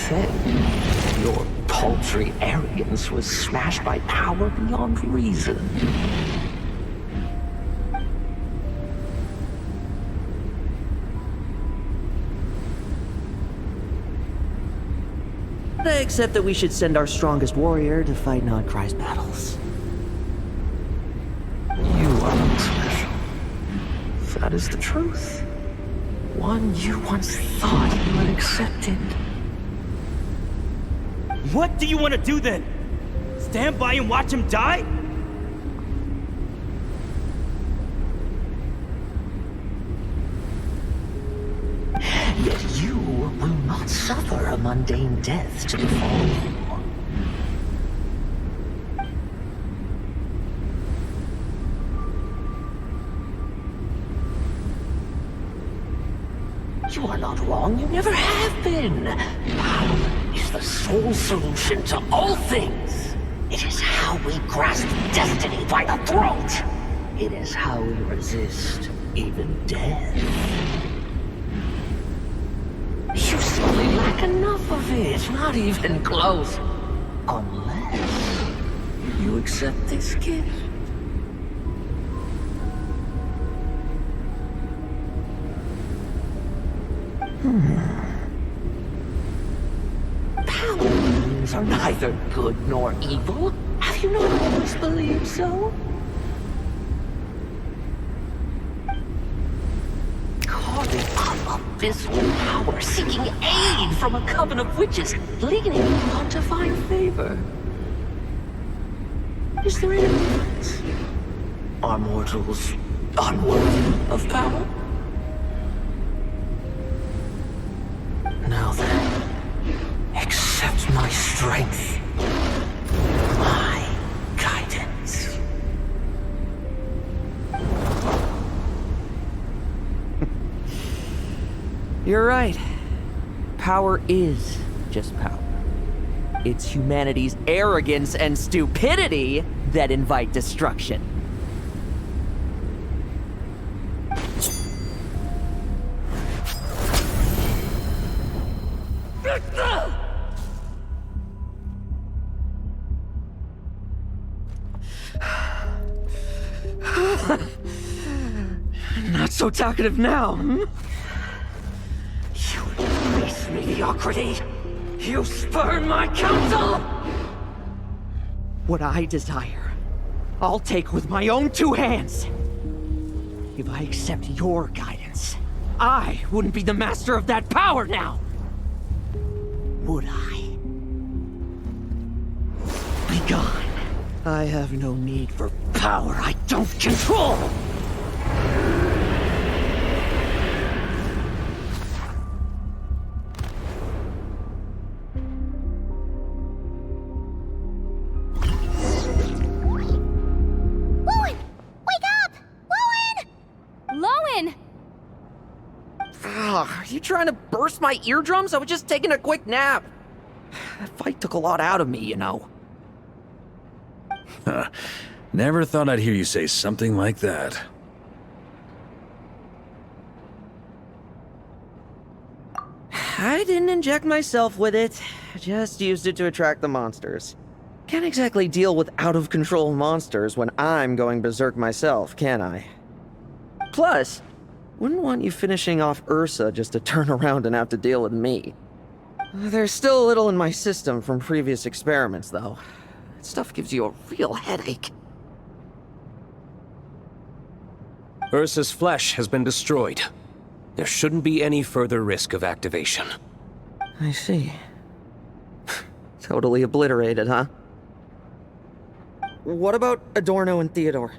Then, your paltry arrogance was smashed by power beyond reason. Except that we should send our strongest warrior to fight Nodcry's battles. You are not special. That is the truth. One you once thought you had accepted. What do you want to do then? Stand by and watch him die? Yet you will not suffer a mundane death to befall you. You are not wrong, you never have been. Power is the sole solution to all things. It is how we grasp destiny by the throat. It is how we resist even death. You simply lack enough of it, not even close. Unless you accept this gift. Power means are neither good nor evil. Have you not always believed so? Carving up abysmal power, seeking aid from a coven of witches, leaning on to find favor. Is there any difference? Are mortals unworthy of power? Now then, accept my strength, my guidance. You're right. Power is just power. It's humanity's arrogance and stupidity that invite destruction. Not so talkative now, hmm? You embrace mediocrity. You spurn my counsel. What I desire, I'll take with my own two hands. If I accept your guidance, I wouldn't be the master of that power now. Would I? Be gone. I have no need for power I don't control. Are you trying to burst my eardrums? I was just taking a quick nap. That fight took a lot out of me, you know. Huh. Never thought I'd hear you say something like that. I didn't inject myself with it. I just used it to attract the monsters. Can't exactly deal with out-of-control monsters when I'm going berserk myself, can I? Plus, wouldn't want you finishing off Ursa just to turn around and have to deal with me. There's still a little in my system from previous experiments, though. That stuff gives you a real headache. Ursa's flesh has been destroyed. There shouldn't be any further risk of activation. I see. Totally obliterated, huh? What about Adorno and Theodore?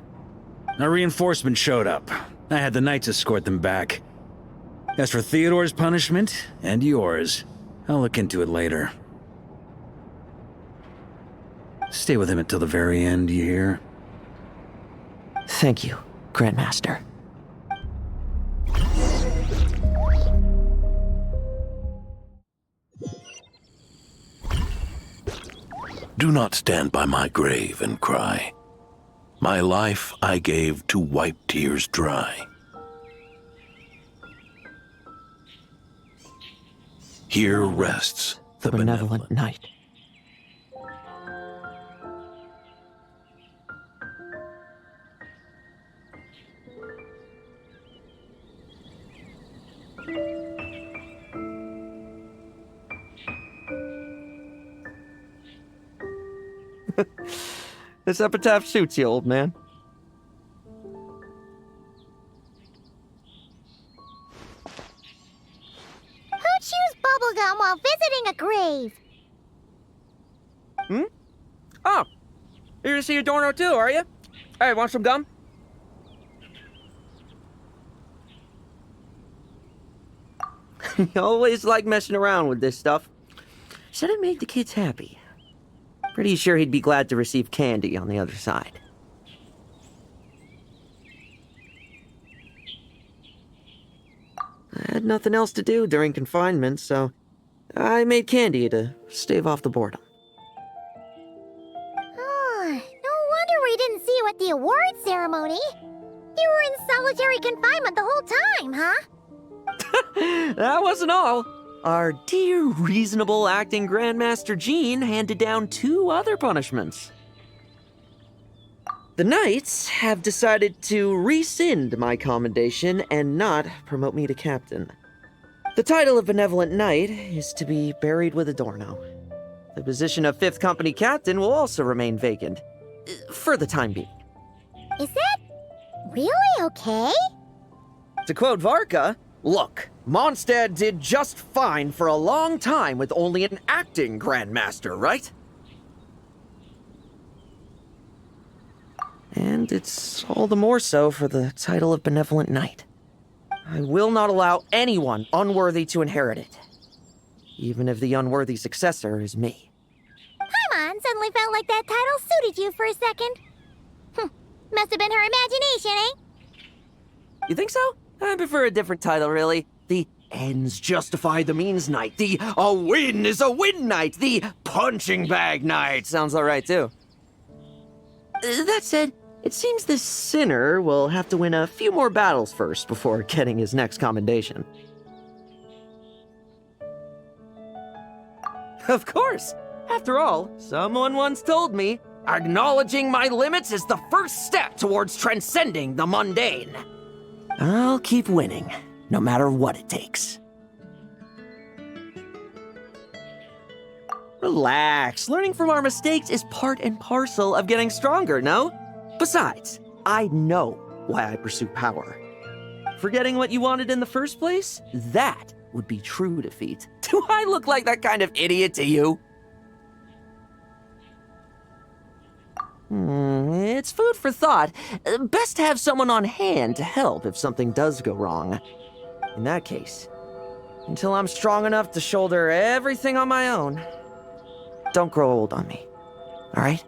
A reinforcement showed up. I had the Knights escort them back. As for Theodore's punishment, and yours, I'll look into it later. Stay with him until the very end, you hear? Thank you, Grandmaster. Do not stand by my grave and cry. My life I gave to wipe tears dry. Here rests the benevolent knight. This epitaph suits you, old man. Who chews bubblegum while visiting a grave? Hmm? Oh, you're to see Adorno too, are you? Hey, want some gum? You always like messing around with this stuff. Said it made the kids happy. Pretty sure he'd be glad to receive candy on the other side. I had nothing else to do during confinement, so I made candy to stave off the boredom. Oh, no wonder we didn't see you at the award ceremony. You were in solitary confinement the whole time, huh? That wasn't all. Our dear, reasonable acting Grandmaster Jean handed down 2 other punishments. The Knights have decided to rescind my commendation and not promote me to captain. The title of Benevolent Knight is to be buried with Adorno. The position of 5th Company Captain will also remain vacant, for the time being. Is that really okay? To quote Varka, look, Mondstadt did just fine for a long time with only an acting Grandmaster, right? And it's all the more so for the title of Benevolent Knight. I will not allow anyone unworthy to inherit it, even if the unworthy successor is me. Paimon suddenly felt like that title suited you for a second. Must have been her imagination, eh? You think so? I prefer a different title, really. The ends justify the means knight. The a win is a win knight. The punching bag knight. Sounds alright, too. That said, it seems this sinner will have to win a few more battles first before getting his next commendation. Of course. After all, someone once told me, acknowledging my limits is the first step towards transcending the mundane. I'll keep winning, no matter what it takes. Relax. Learning from our mistakes is part and parcel of getting stronger, no? Besides, I know why I pursue power. Forgetting what you wanted in the first place? That would be true defeat. Do I look like that kind of idiot to you? It's food for thought. Best to have someone on hand to help if something does go wrong. In that case, until I'm strong enough to shoulder everything on my own, don't grow old on me, all right?